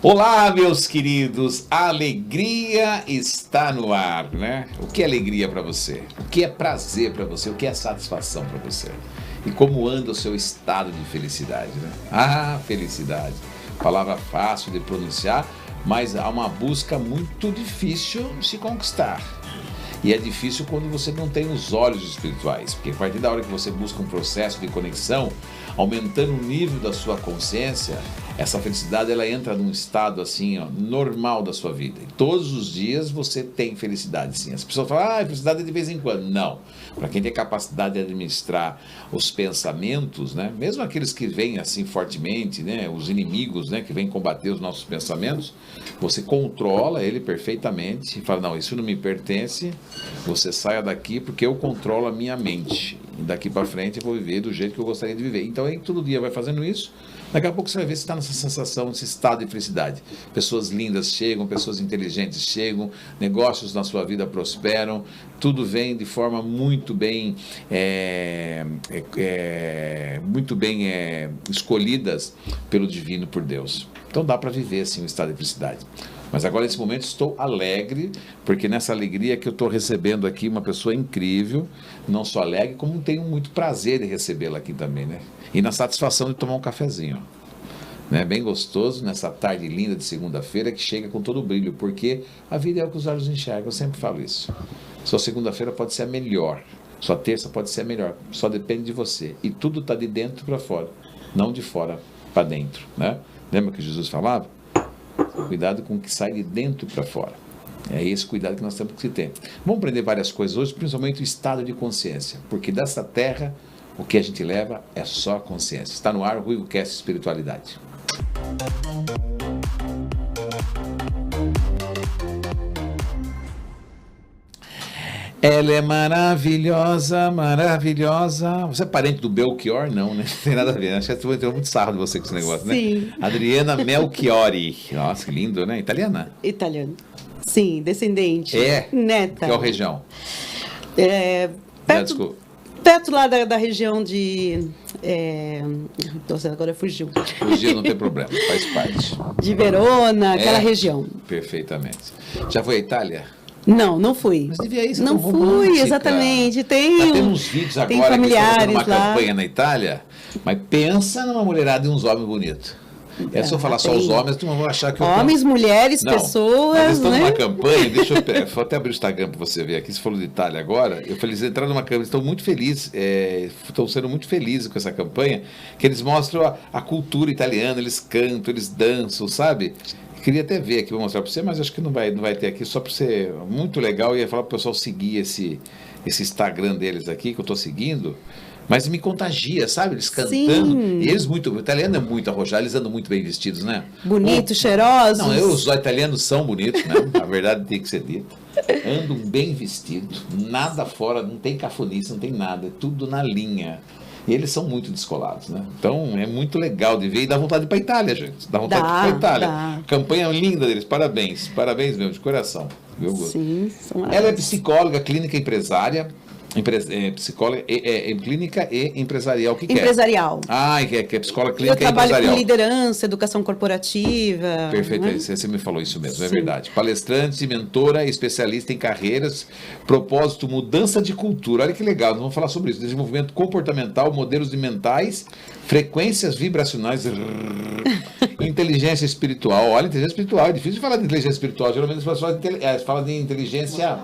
Olá, meus queridos, a alegria está no ar, né? O que é alegria para você? O que é prazer para você? O que é satisfação para você? E como anda o seu estado de felicidade, né? Ah, felicidade. Palavra fácil de pronunciar, mas há uma busca muito difícil de se conquistar. E é difícil quando você não tem os olhos espirituais, porque a partir da hora que você busca um processo de conexão, aumentando o nível da sua consciência, essa felicidade ela entra num estado assim, ó, normal da sua vida. E todos os dias você tem felicidade, sim. As pessoas falam, felicidade é de vez em quando. Não. Para quem tem capacidade de administrar os pensamentos, né, mesmo aqueles que vêm assim fortemente, né, os inimigos, né, que vêm combater os nossos pensamentos, você controla ele perfeitamente e fala, não, isso não me pertence, você saia daqui porque eu controlo a minha mente. E daqui para frente eu vou viver do jeito que eu gostaria de viver. Então aí todo dia vai fazendo isso, daqui a pouco você vai ver se está nessa sensação, nesse estado de felicidade. Pessoas lindas chegam, pessoas inteligentes chegam, negócios na sua vida prosperam, tudo vem de forma muito bem, escolhidas pelo divino, por Deus. Então dá para viver assim um estado de felicidade. Mas agora nesse momento estou alegre, porque nessa alegria que eu estou recebendo aqui uma pessoa incrível, não só alegre, como tenho muito prazer de recebê-la aqui também, né? E na satisfação de tomar um cafezinho, né? Bem gostoso, nessa tarde linda de segunda-feira, que chega com todo o brilho, porque a vida é o que os olhos enxergam, eu sempre falo isso. Sua segunda-feira pode ser a melhor, sua terça pode ser a melhor, só depende de você. E tudo está de dentro para fora, não de fora para dentro, né? Lembra que Jesus falava? Cuidado com o que sai de dentro para fora. É esse cuidado que nós temos que ter. Vamos aprender várias coisas hoje, principalmente o estado de consciência, porque dessa terra o que a gente leva é só consciência. Está no ar o RuivoCast Espiritualidade. Ela é maravilhosa, maravilhosa. Você é parente do Belchior? Não, né? Não tem nada a ver. Acho que eu tenho muito sarro de você com esse negócio, Sim. Né? Adriana Melchiori. Nossa, que lindo, né? Italiana? Italiano. Sim, descendente. É? Neta. Qual região? Perto lá da região de... Nossa, agora fugiu. Fugiu, não tem problema, faz parte. De Verona, aquela região. Perfeitamente. Já foi à Itália? Não fui. Mas devia ir, você não tão fui, romântica. Exatamente. Tá tendo uns vídeos agora que estão fazendo uma lá. campanha na Itália, mas pensa numa mulherada e uns homens bonitos. Se eu falar só os homens, tu não vai achar que eu Homens, mulheres, não, pessoas, mas estão né? numa campanha, vou até abrir o Instagram para você ver aqui, você falou de Itália agora, eu falei, eles entraram numa campanha, estão muito felizes, estão sendo muito felizes com essa campanha, que eles mostram a cultura italiana, eles cantam, eles dançam, sabe? Queria até ver aqui, vou mostrar para você, mas acho que não vai ter aqui, só para ser muito legal, e ia falar para o pessoal seguir esse Instagram deles aqui, que eu estou seguindo, mas me contagia, sabe? Eles cantando, Sim. e eles o italiano é muito arrojado, eles andam muito bem vestidos, né? Bonitos, cheirosos. Não, os italianos são bonitos, né? A verdade tem que ser dita. Andam bem vestidos, nada fora, não tem cafonice, não tem nada, é tudo na linha. E eles são muito descolados, né? Então é muito legal de ver e dá vontade de ir para a Itália, gente. Dá vontade de ir para a Itália. Dá. Campanha linda deles, parabéns. Parabéns mesmo, de coração. Viu? Sim, são Ela é psicóloga, clínica empresária. Psicóloga clínica e empresarial. O que empresarial. Que é psicóloga clínica e empresarial. Eu trabalho com liderança, educação corporativa. Perfeito, né? Você me falou isso mesmo, Sim. É verdade. Palestrante, mentora, especialista em carreiras, propósito, mudança de cultura. Olha que legal, nós vamos falar sobre isso. Desenvolvimento comportamental, modelos de mentais, frequências vibracionais, inteligência espiritual. Olha, inteligência espiritual, é difícil falar de inteligência espiritual. Geralmente as pessoas falam de inteligência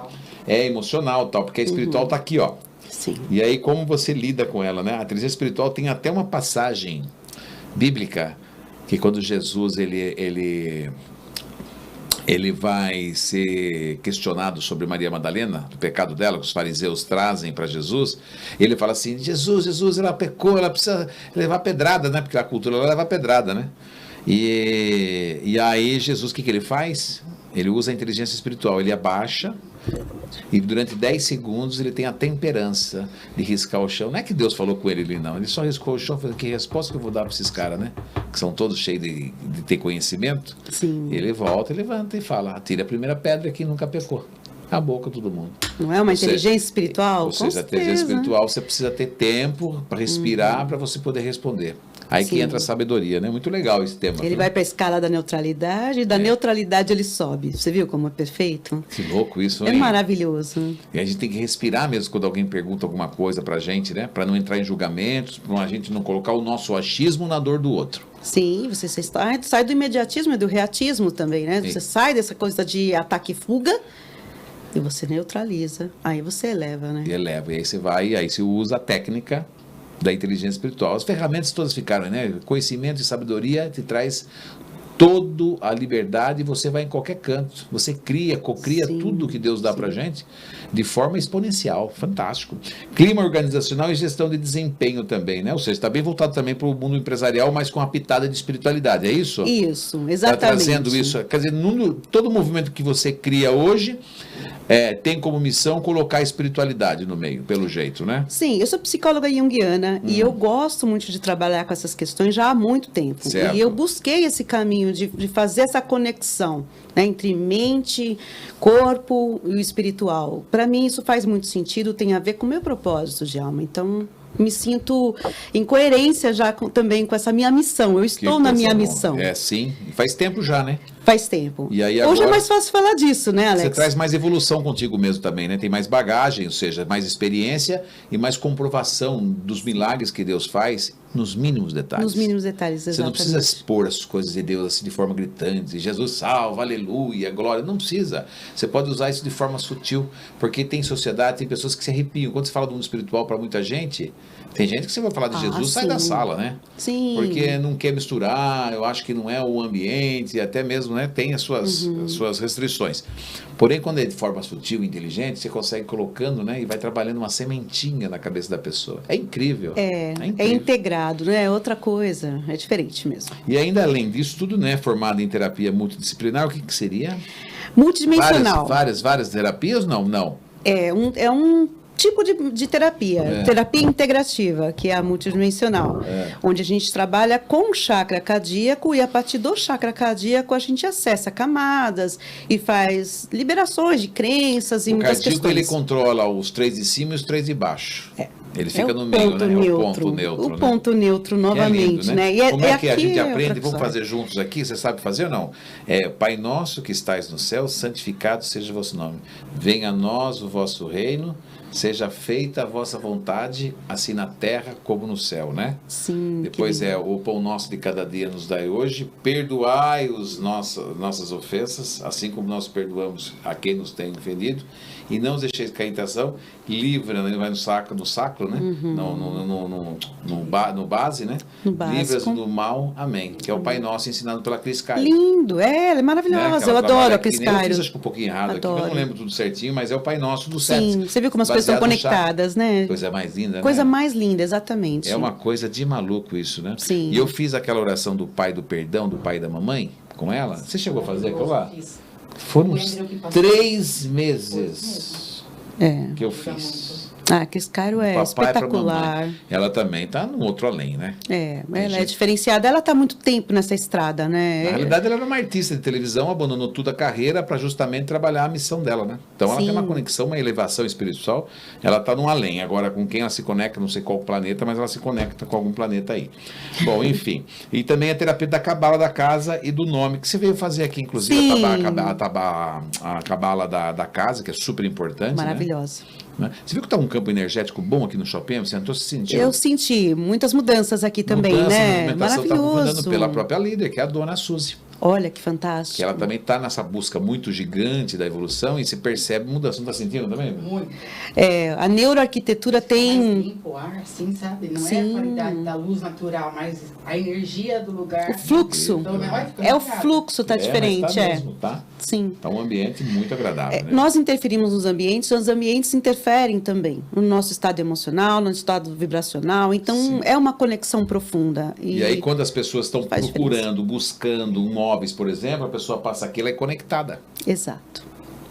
emocional, tal, porque a espiritual está aqui, ó. Sim. E aí como você lida com ela, né? A inteligência espiritual tem até uma passagem bíblica que quando Jesus ele vai ser questionado sobre Maria Madalena, do pecado dela, que os fariseus trazem para Jesus, ele fala assim, Jesus, ela pecou, ela precisa levar pedrada, né? Porque a cultura ela leva pedrada, né? E aí Jesus, o que ele faz? Ele usa a inteligência espiritual, ele abaixa e durante 10 segundos ele tem a temperança de riscar o chão. Não é que Deus falou com ele ali, não. Ele só riscou o chão, falando, que resposta que eu vou dar para esses caras, né? Que são todos cheios de ter conhecimento. Sim. Ele volta, levanta e fala, atire a primeira pedra que nunca pecou. Acabou com todo mundo. Não é uma inteligência espiritual? Ou seja, a inteligência espiritual, você precisa ter tempo para respirar, para você poder responder. Aí que entra a sabedoria, né? Muito legal esse tema. Ele vai para a escala da neutralidade, e da neutralidade ele sobe. Você viu como é perfeito? Que louco isso, hein? É maravilhoso. E a gente tem que respirar mesmo quando alguém pergunta alguma coisa pra gente, né? Para não entrar em julgamentos, para a gente não colocar o nosso achismo na dor do outro. Sim, você sai do imediatismo e do reatismo também, né? Sim. Você sai dessa coisa de ataque e fuga e você neutraliza. Aí você eleva, né? Eleva. E aí você vai, aí você usa a técnica da inteligência espiritual. As ferramentas todas ficaram, né? Conhecimento e sabedoria te traz toda a liberdade e você vai em qualquer canto. Você cocria tudo que Deus dá pra gente de forma exponencial. Fantástico. Clima organizacional e gestão de desempenho também, né? Ou seja, está bem voltado também para o mundo empresarial, mas com uma pitada de espiritualidade, é isso? Isso, exatamente. Está trazendo isso. Quer dizer, todo movimento que você cria hoje tem como missão colocar a espiritualidade no meio, pelo jeito, né? Sim, eu sou psicóloga junguiana e eu gosto muito de trabalhar com essas questões já há muito tempo. Certo. E eu busquei esse caminho de fazer essa conexão, né, entre mente, corpo e o espiritual. Para mim isso faz muito sentido, tem a ver com o meu propósito de alma. Então, me sinto em coerência já também com essa minha missão. Eu estou na minha missão. Sim. E faz tempo já, né? Faz tempo. E aí hoje é mais fácil falar disso, né, Alex? Você traz mais evolução contigo mesmo também, né? Tem mais bagagem, ou seja, mais experiência e mais comprovação dos milagres que Deus faz nos mínimos detalhes. Nos mínimos detalhes, exatamente. Você não precisa expor as coisas de Deus assim de forma gritante. Jesus salva, aleluia, glória. Não precisa. Você pode usar isso de forma sutil, porque tem sociedade, tem pessoas que se arrepiam. Quando você fala do mundo espiritual para muita gente, tem gente que você vai falar de Jesus, sai da sala, né? Sim. Porque não quer misturar, eu acho que não é o ambiente, até mesmo, né, tem as suas restrições. Porém, quando é de forma sutil e inteligente, você consegue colocando, né, e vai trabalhando uma sementinha na cabeça da pessoa. É incrível. É integrado, né? É outra coisa, é diferente mesmo. E ainda além disso tudo, né, formado em terapia multidisciplinar, o que seria? Multidimensional. Várias terapias? Não. É um tipo de terapia, terapia integrativa, que é a multidimensional, onde a gente trabalha com o chakra cardíaco e a partir do chakra cardíaco a gente acessa camadas e faz liberações de crenças e muitas questões. O cardíaco, ele controla os 3 de cima e os 3 de baixo. Ele fica no meio, né? É o ponto neutro. O ponto neutro, novamente, lindo, né? E como é que a gente aprende? Vamos fazer juntos aqui? Você sabe fazer ou não? Pai nosso que estais no céu, santificado seja o vosso nome. Venha a nós o vosso reino, seja feita a vossa vontade, assim na terra como no céu, né? Sim. Depois o pão nosso de cada dia nos dai hoje, perdoai nossas ofensas, assim como nós perdoamos a quem nos tem ofendido, e não os deixeis cair em tentação, livra, né? Vai no sacro, né? No base, né? Livra-nos do mal, amém. Que é o Pai Nosso ensinado pela Cris Cairo. Lindo, ela é maravilhosa, eu adoro a Cris Cairo. Eu fiz acho que um pouquinho errado aqui, eu não lembro tudo certinho, mas é o Pai Nosso do céu. Sim, você viu como as coisas estão conectadas, né? Coisa mais linda, né? Coisa mais linda, exatamente. É uma coisa de maluco isso, né? Sim. E eu fiz aquela oração do Pai do Perdão, do Pai e da Mamãe, com ela. Você chegou a fazer aquilo lá? Foram uns 3 meses que eu fiz. A Cris Cairo é espetacular. Ela também está no outro além, né? Ela é diferenciada. Ela está há muito tempo nessa estrada, né? Na realidade, ela era uma artista de televisão, abandonou toda a carreira para justamente trabalhar a missão dela, né? Então, ela tem uma conexão, uma elevação espiritual. Ela está no além. Agora, com quem ela se conecta, não sei qual planeta, mas ela se conecta com algum planeta aí. Bom, enfim. E também a terapia da cabala da casa e do nome, que você veio fazer aqui, inclusive, a cabala da casa, que é super importante. Maravilhosa. Né? Você viu que está um campo energético bom aqui no Shopping? Você entrou, se sentiu? Eu senti muitas mudanças aqui também, né? Maravilhoso. Está pela própria líder, que é a dona Suzy. Olha que fantástico. Que ela também está nessa busca muito gigante da evolução e se percebe mudança. Não está sentindo também? Muito. A neuroarquitetura tem... Mais limpo o ar, assim, sabe? Não é a qualidade da luz natural, mas a energia do lugar. O fluxo. O fluxo está diferente. Mesmo, tá? Sim. Está um ambiente muito agradável. Né? Nós interferimos nos ambientes, os ambientes interferem também no nosso estado emocional, no estado vibracional. Então, é uma conexão profunda. E aí, quando as pessoas estão procurando, buscando móveis, por exemplo, a pessoa passa aqui, ela é conectada. Exato.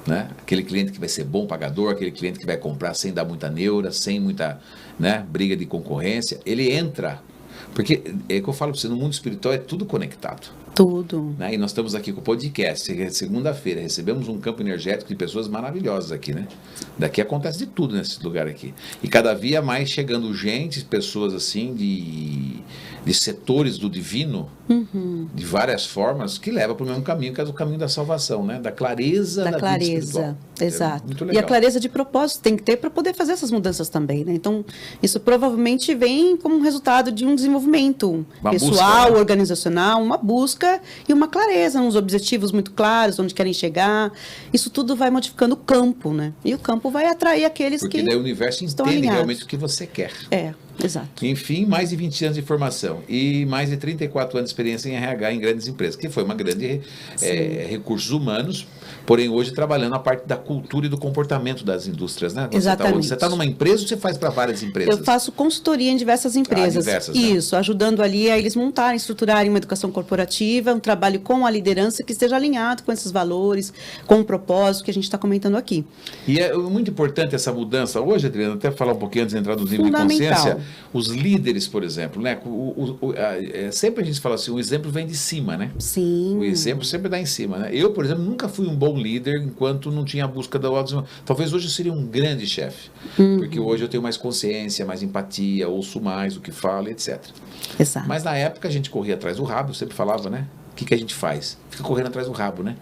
Né? Aquele cliente que vai ser bom pagador, aquele cliente que vai comprar sem dar muita neura, sem muita, né, briga de concorrência, ele entra. Porque é que eu falo para você, no mundo espiritual é tudo conectado. Tudo. Né? E nós estamos aqui com o podcast, segunda-feira, recebemos um campo energético de pessoas maravilhosas aqui, né? Daqui acontece de tudo nesse lugar aqui. E cada dia mais chegando gente, pessoas assim de setores do divino, de várias formas, que leva para o mesmo caminho, que é o caminho da salvação, né? Da clareza da vida espiritual. Exato. É muito legal. E a clareza de propósito tem que ter para poder fazer essas mudanças também, né? Então, isso provavelmente vem como resultado de um desenvolvimento pessoal, busca, né? organizacional, uma busca e uma clareza, uns objetivos muito claros, onde querem chegar. Isso tudo vai modificando o campo, né? E o campo vai atrair aqueles Porque que daí o universo estão entende alinhados. realmente o que você quer. Exato. Enfim, mais de 20 anos de formação e mais de 34 anos de experiência em RH em grandes empresas, que foi uma grande recursos humanos, porém hoje trabalhando a parte da cultura e do comportamento das indústrias, né? Exatamente. Você está numa empresa ou você faz para várias empresas? Eu faço consultoria em diversas empresas. Diversas, né? Isso, ajudando ali a eles montarem, estruturarem uma educação corporativa, um trabalho com a liderança que esteja alinhado com esses valores, com o propósito que a gente está comentando aqui. E é muito importante essa mudança. Hoje, Adriana, até falar um pouquinho antes de entrar no nível de Fundamental. consciência, os líderes, por exemplo, né? Sempre a gente fala assim, o exemplo vem de cima, né? Sim. O exemplo sempre dá em cima, né? Eu, por exemplo, nunca fui um bom líder enquanto não tinha a busca da autoestima. Talvez hoje eu seria um grande chefe, porque hoje eu tenho mais consciência, mais empatia, ouço mais o que falo, etc. Exato. Mas na época a gente corria atrás do rabo, eu sempre falava, né? O que a gente faz? Fica correndo atrás do rabo, né?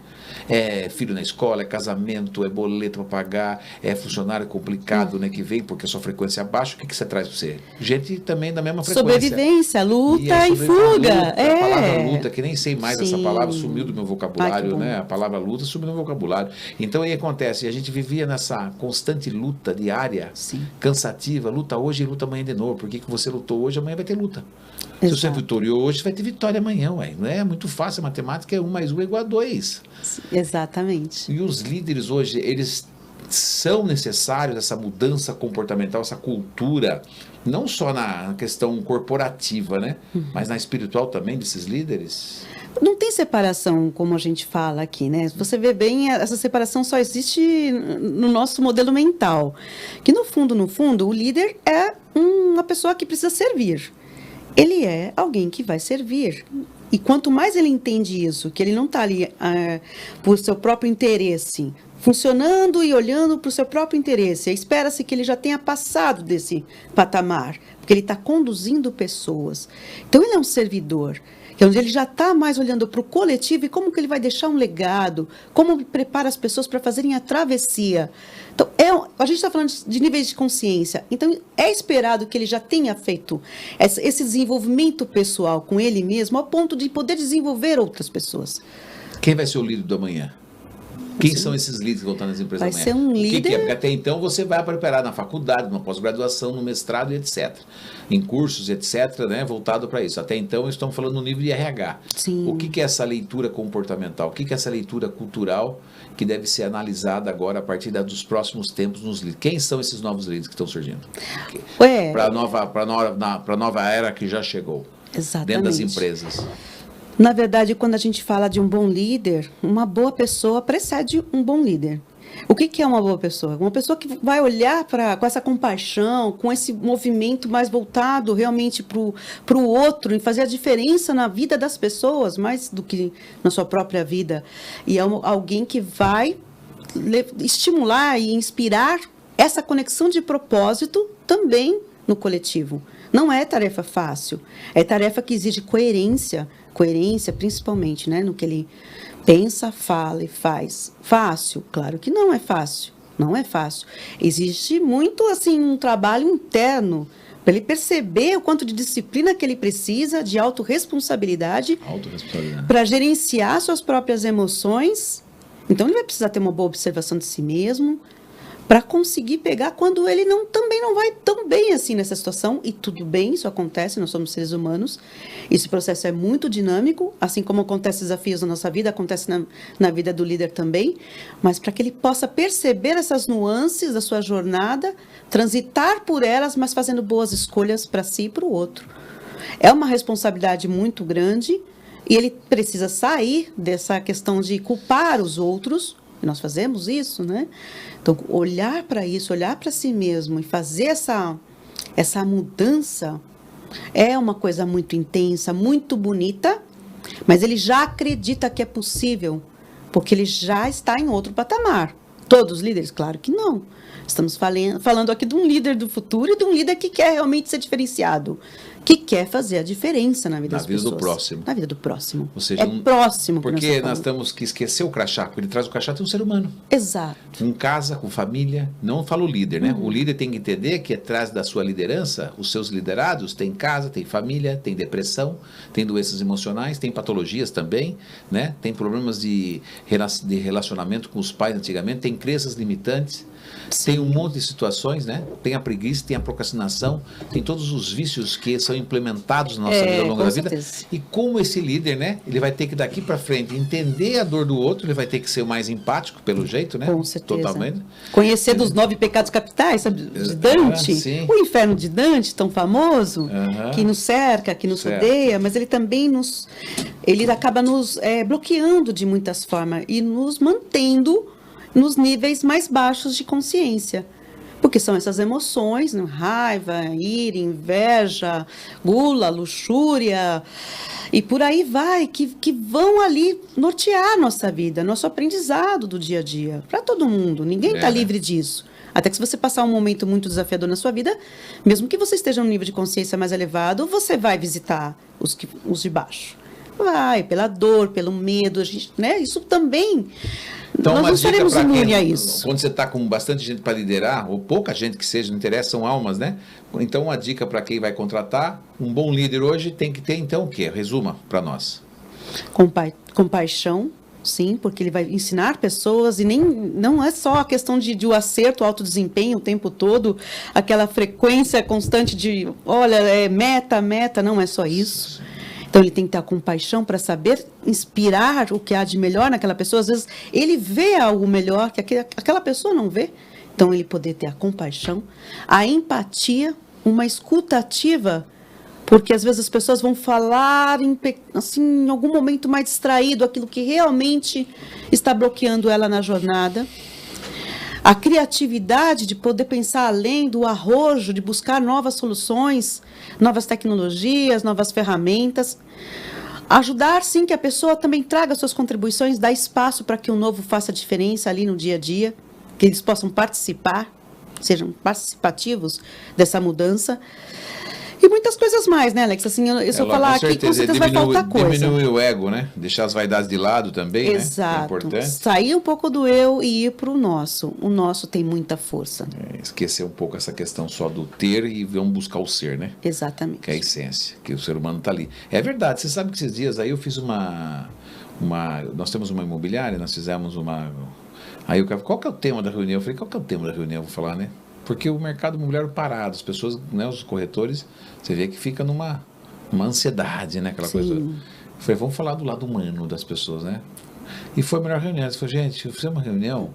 É filho na escola, é casamento, é boleto para pagar, é funcionário complicado, né? Que vem porque a sua frequência é baixa. O que você traz para você? Gente também da mesma frequência. Sobrevivência, luta e fuga. Luta, a palavra luta, que nem sei mais essa palavra, sumiu do meu vocabulário, né? A palavra luta sumiu do meu vocabulário. Então aí acontece, a gente vivia nessa constante luta diária, cansativa, luta hoje e luta amanhã de novo. Porque que você lutou hoje, amanhã vai ter luta. Se você vitoriou hoje, vai ter vitória amanhã, ué. Não é muito fácil, a matemática é 1 mais 1 igual a 2. Exatamente. E os líderes hoje, eles são necessários, essa mudança comportamental, essa cultura, não só na questão corporativa, né? Mas na espiritual também desses líderes. Não tem separação, como a gente fala aqui, né? Você vê bem, essa separação só existe no nosso modelo mental. Que no fundo, o líder é uma pessoa que precisa servir. Ele é alguém que vai servir. E quanto mais ele entende isso, que ele não está ali por seu próprio interesse, funcionando e olhando para o seu próprio interesse, espera-se que ele já tenha passado desse patamar, porque ele está conduzindo pessoas. Então, ele é um servidor, onde ele já está mais olhando para o coletivo e como que ele vai deixar um legado, como ele prepara as pessoas para fazerem a travessia. Então, a gente está falando de níveis de consciência. Então, é esperado que ele já tenha feito esse desenvolvimento pessoal com ele mesmo, ao ponto de poder desenvolver outras pessoas. Quem vai ser o líder do amanhã? Quem são esses líderes que vão estar nas empresas Vai amanhã? ser um líder... O que é? Porque até então você vai preparar na faculdade, numa pós-graduação, no mestrado e etc. Em cursos, etc., né, voltado para isso. Até então estamos falando no nível de RH. Sim. O que é essa leitura comportamental? O que é essa leitura cultural que deve ser analisada agora a partir dos próximos tempos nos líderes? Quem são esses novos líderes que estão surgindo? Para a nova era que já chegou. Exatamente. Dentro das empresas. Na verdade, quando a gente fala de um bom líder, uma boa pessoa precede um bom líder. O que é uma boa pessoa? Uma pessoa que vai olhar com essa compaixão, com esse movimento mais voltado realmente para o outro, e fazer a diferença na vida das pessoas, mais do que na sua própria vida. E é alguém que vai estimular e inspirar essa conexão de propósito também no coletivo. Não é tarefa fácil, é tarefa que exige coerência principalmente, né, no que ele pensa, fala e faz. Fácil? Claro que não é fácil, não é fácil. Existe muito, assim, um trabalho interno para ele perceber o quanto de disciplina que ele precisa, de autorresponsabilidade, para gerenciar suas próprias emoções. Então, ele vai precisar ter uma boa observação de si mesmo, para conseguir pegar quando ele também não vai tão bem assim nessa situação. E tudo bem, isso acontece, nós somos seres humanos. Esse processo é muito dinâmico, assim como acontece desafios na nossa vida, acontece na vida do líder também. Mas para que ele possa perceber essas nuances da sua jornada, transitar por elas, mas fazendo boas escolhas para si e para o outro. É uma responsabilidade muito grande e ele precisa sair dessa questão de culpar os outros. E nós fazemos isso, né? Então, olhar para isso, olhar para si mesmo e fazer essa mudança é uma coisa muito intensa, muito bonita, Mas ele já acredita que é possível, porque ele já está em outro patamar. Todos os líderes? Claro que não. Estamos falando aqui de um líder do futuro e de um líder que quer realmente ser diferenciado, que quer fazer a diferença na vida das pessoas. Na vida do próximo. Na vida do próximo. Ou seja, próximo. Porque nós temos que esquecer o crachá, porque ele traz o crachá de um ser humano. Exato. Com casa, com família. Não falo líder, né? O líder tem que entender que atrás da sua liderança, os seus liderados têm casa, tem família, tem depressão, tem doenças emocionais, tem patologias também, né? Tem problemas de relacionamento com os pais antigamente, tem crenças limitantes. Sim. Tem um monte de situações, né? Tem a preguiça, tem a procrastinação, tem todos os vícios que são implementados na nossa vida ao longo da vida. E como esse líder, né? Ele vai ter que daqui para frente entender a dor do outro, ele vai ter que ser o mais empático pelo jeito, né? Com certeza. Totalmente. Conhecer dos 9 pecados capitais, sabe? De Dante, o inferno de Dante, tão famoso, que nos cerca, que nos odeia, mas ele também ele acaba nos bloqueando de muitas formas e nos mantendo nos níveis mais baixos de consciência. Porque são essas emoções, né? Raiva, ira, inveja, gula, luxúria, e por aí vai, que vão ali nortear a nossa vida, nosso aprendizado do dia a dia, para todo mundo. Ninguém está livre disso. Até que se você passar um momento muito desafiador na sua vida, mesmo que você esteja num nível de consciência mais elevado, você vai visitar os de baixo. Vai, pela dor, pelo medo, né? Isso também... Então, nós não seremos imunes a isso. Quando você está com bastante gente para liderar, ou pouca gente que seja, não interessa, são almas, né? Então, uma dica para quem vai contratar, um bom líder hoje tem que ter, então, o quê? Resuma para nós. Compaixão, sim, porque ele vai ensinar pessoas e não é só a questão de o acerto, o alto desempenho o tempo todo, aquela frequência constante de, olha, meta, não é só isso. Então, ele tem que ter a compaixão para saber inspirar o que há de melhor naquela pessoa. Às vezes, ele vê algo melhor que aquela pessoa não vê. Então, ele poder ter a compaixão, a empatia, uma escuta ativa, porque às vezes as pessoas vão falar assim, em algum momento mais distraído, aquilo que realmente está bloqueando ela na jornada. A criatividade de poder pensar além do arrojo, de buscar novas soluções, novas tecnologias, novas ferramentas. Ajudar, sim, que a pessoa também traga suas contribuições, dar espaço para que o novo faça diferença ali no dia a dia, que eles possam participar, sejam participativos dessa mudança. E muitas coisas mais, né, Alex? Assim, se eu falar aqui, com certeza vai faltar coisa. Diminuir o ego, né? Deixar as vaidades de lado também, exato, né? É importante. Sair um pouco do eu e ir para o nosso. O nosso tem muita força. Esquecer um pouco essa questão só do ter e vamos buscar o ser, né? Exatamente. Que é a essência, que o ser humano está ali. É verdade, você sabe que esses dias aí eu fiz nós temos uma imobiliária, nós fizemos uma... Aí o cara, qual que é o tema da reunião? Eu falei, qual que é o tema da reunião? Eu vou falar, né? Porque o mercado imobiliário parado, as pessoas, né, os corretores, você vê que fica numa ansiedade, né, aquela sim. coisa. Eu falei, vamos falar do lado humano das pessoas, né? E foi a melhor reunião. Eu falei, gente, eu fiz uma reunião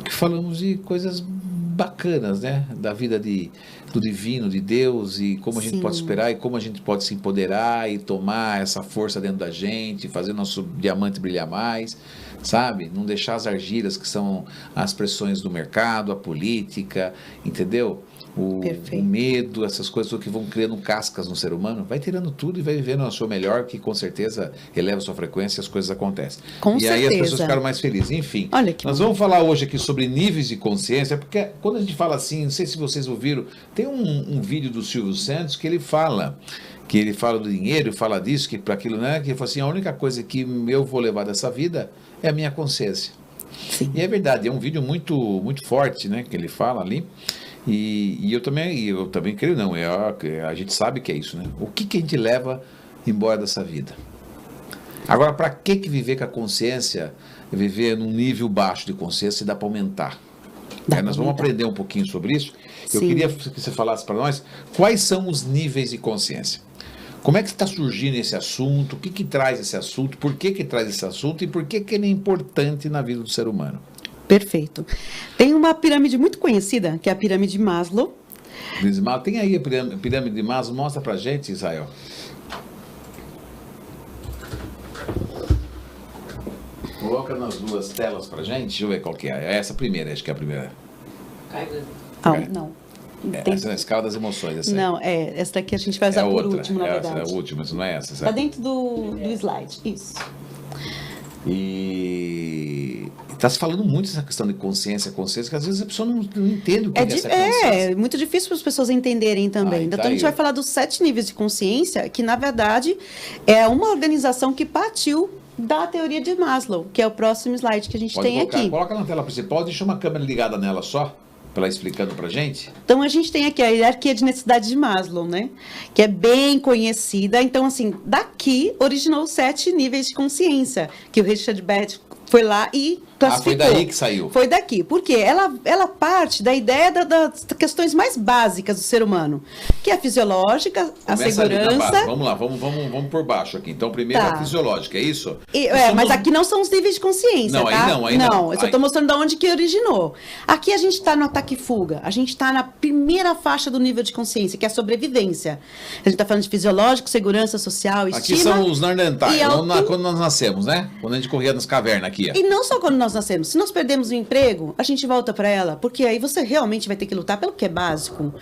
que falamos de coisas bacanas, né? Da vida do divino, de Deus, e como a gente pode esperar, e como a gente pode se empoderar e tomar essa força dentro da gente, fazer nosso diamante brilhar mais, sabe? Não deixar as argilas que são as pressões do mercado, a política, entendeu? O medo, essas coisas que vão criando cascas no ser humano, vai tirando tudo e vai vivendo a sua melhor, que com certeza eleva a sua frequência e as coisas acontecem. Com certeza. Aí as pessoas ficaram mais felizes. Enfim, nós vamos falar hoje aqui sobre níveis de consciência, porque quando a gente fala assim, não sei se vocês ouviram, tem um vídeo do Silvio Santos que ele fala do dinheiro, fala disso, que para aquilo, né? Que ele fala assim, a única coisa que eu vou levar dessa vida é a minha consciência. Sim. E é verdade, é um vídeo muito, muito forte, né? Que ele fala ali. E eu também creio, não, a gente sabe que é isso, né? O que a gente leva embora dessa vida? Agora, para que viver com a consciência, viver num nível baixo de consciência, dá para aumentar? Nós vamos aprender um pouquinho sobre isso. Eu queria que você falasse para nós quais são os níveis de consciência. Como é que está surgindo esse assunto? O que traz esse assunto? Por que traz esse assunto? E por que ele é importante na vida do ser humano? Perfeito. Tem uma pirâmide muito conhecida, que é a pirâmide de Maslow. Tem aí a pirâmide de Maslow, mostra pra gente, Israel. Coloca nas duas telas pra gente, deixa eu ver qual que é. É essa primeira, acho que é a primeira. Não. Essa é a escala das emoções. Essa Não, essa daqui a gente vai usar por último, na verdade. É a última, mas não é essa. Está dentro do slide, isso. E está se falando muito dessa questão de consciência, que às vezes a pessoa não entende o que é essa consciência. É muito difícil para as pessoas entenderem também. Então a gente vai falar dos 7 níveis de consciência, que na verdade é uma organização que partiu da teoria de Maslow, que é o próximo slide que a gente tem aqui. Coloca na tela principal, deixa uma câmera ligada nela só, para ela explicando para a gente. Então, a gente tem aqui a hierarquia de necessidade de Maslow, né? Que é bem conhecida. Então, assim, daqui originou 7 níveis de consciência, que o Richard Bert foi lá e classificou. Foi daí que saiu. Foi daqui. Porque ela parte da ideia das questões mais básicas do ser humano, que é a fisiológica, a segurança... Vamos lá, vamos por baixo aqui. Então, primeiro a fisiológica, é isso? Mas aqui não são os níveis de consciência, tá? Aí não. Eu só estou mostrando de onde que originou. Aqui a gente está no ataque e fuga. A gente está na primeira faixa do nível de consciência, que é a sobrevivência. A gente está falando de fisiológico, segurança social, estima... Aqui são os Neandertais, quando nós nascemos, né? Quando a gente corria nas cavernas aqui. E não só quando nós nascemos. Se nós perdemos o emprego, a gente volta para ela, porque aí você realmente vai ter que lutar pelo que é básico.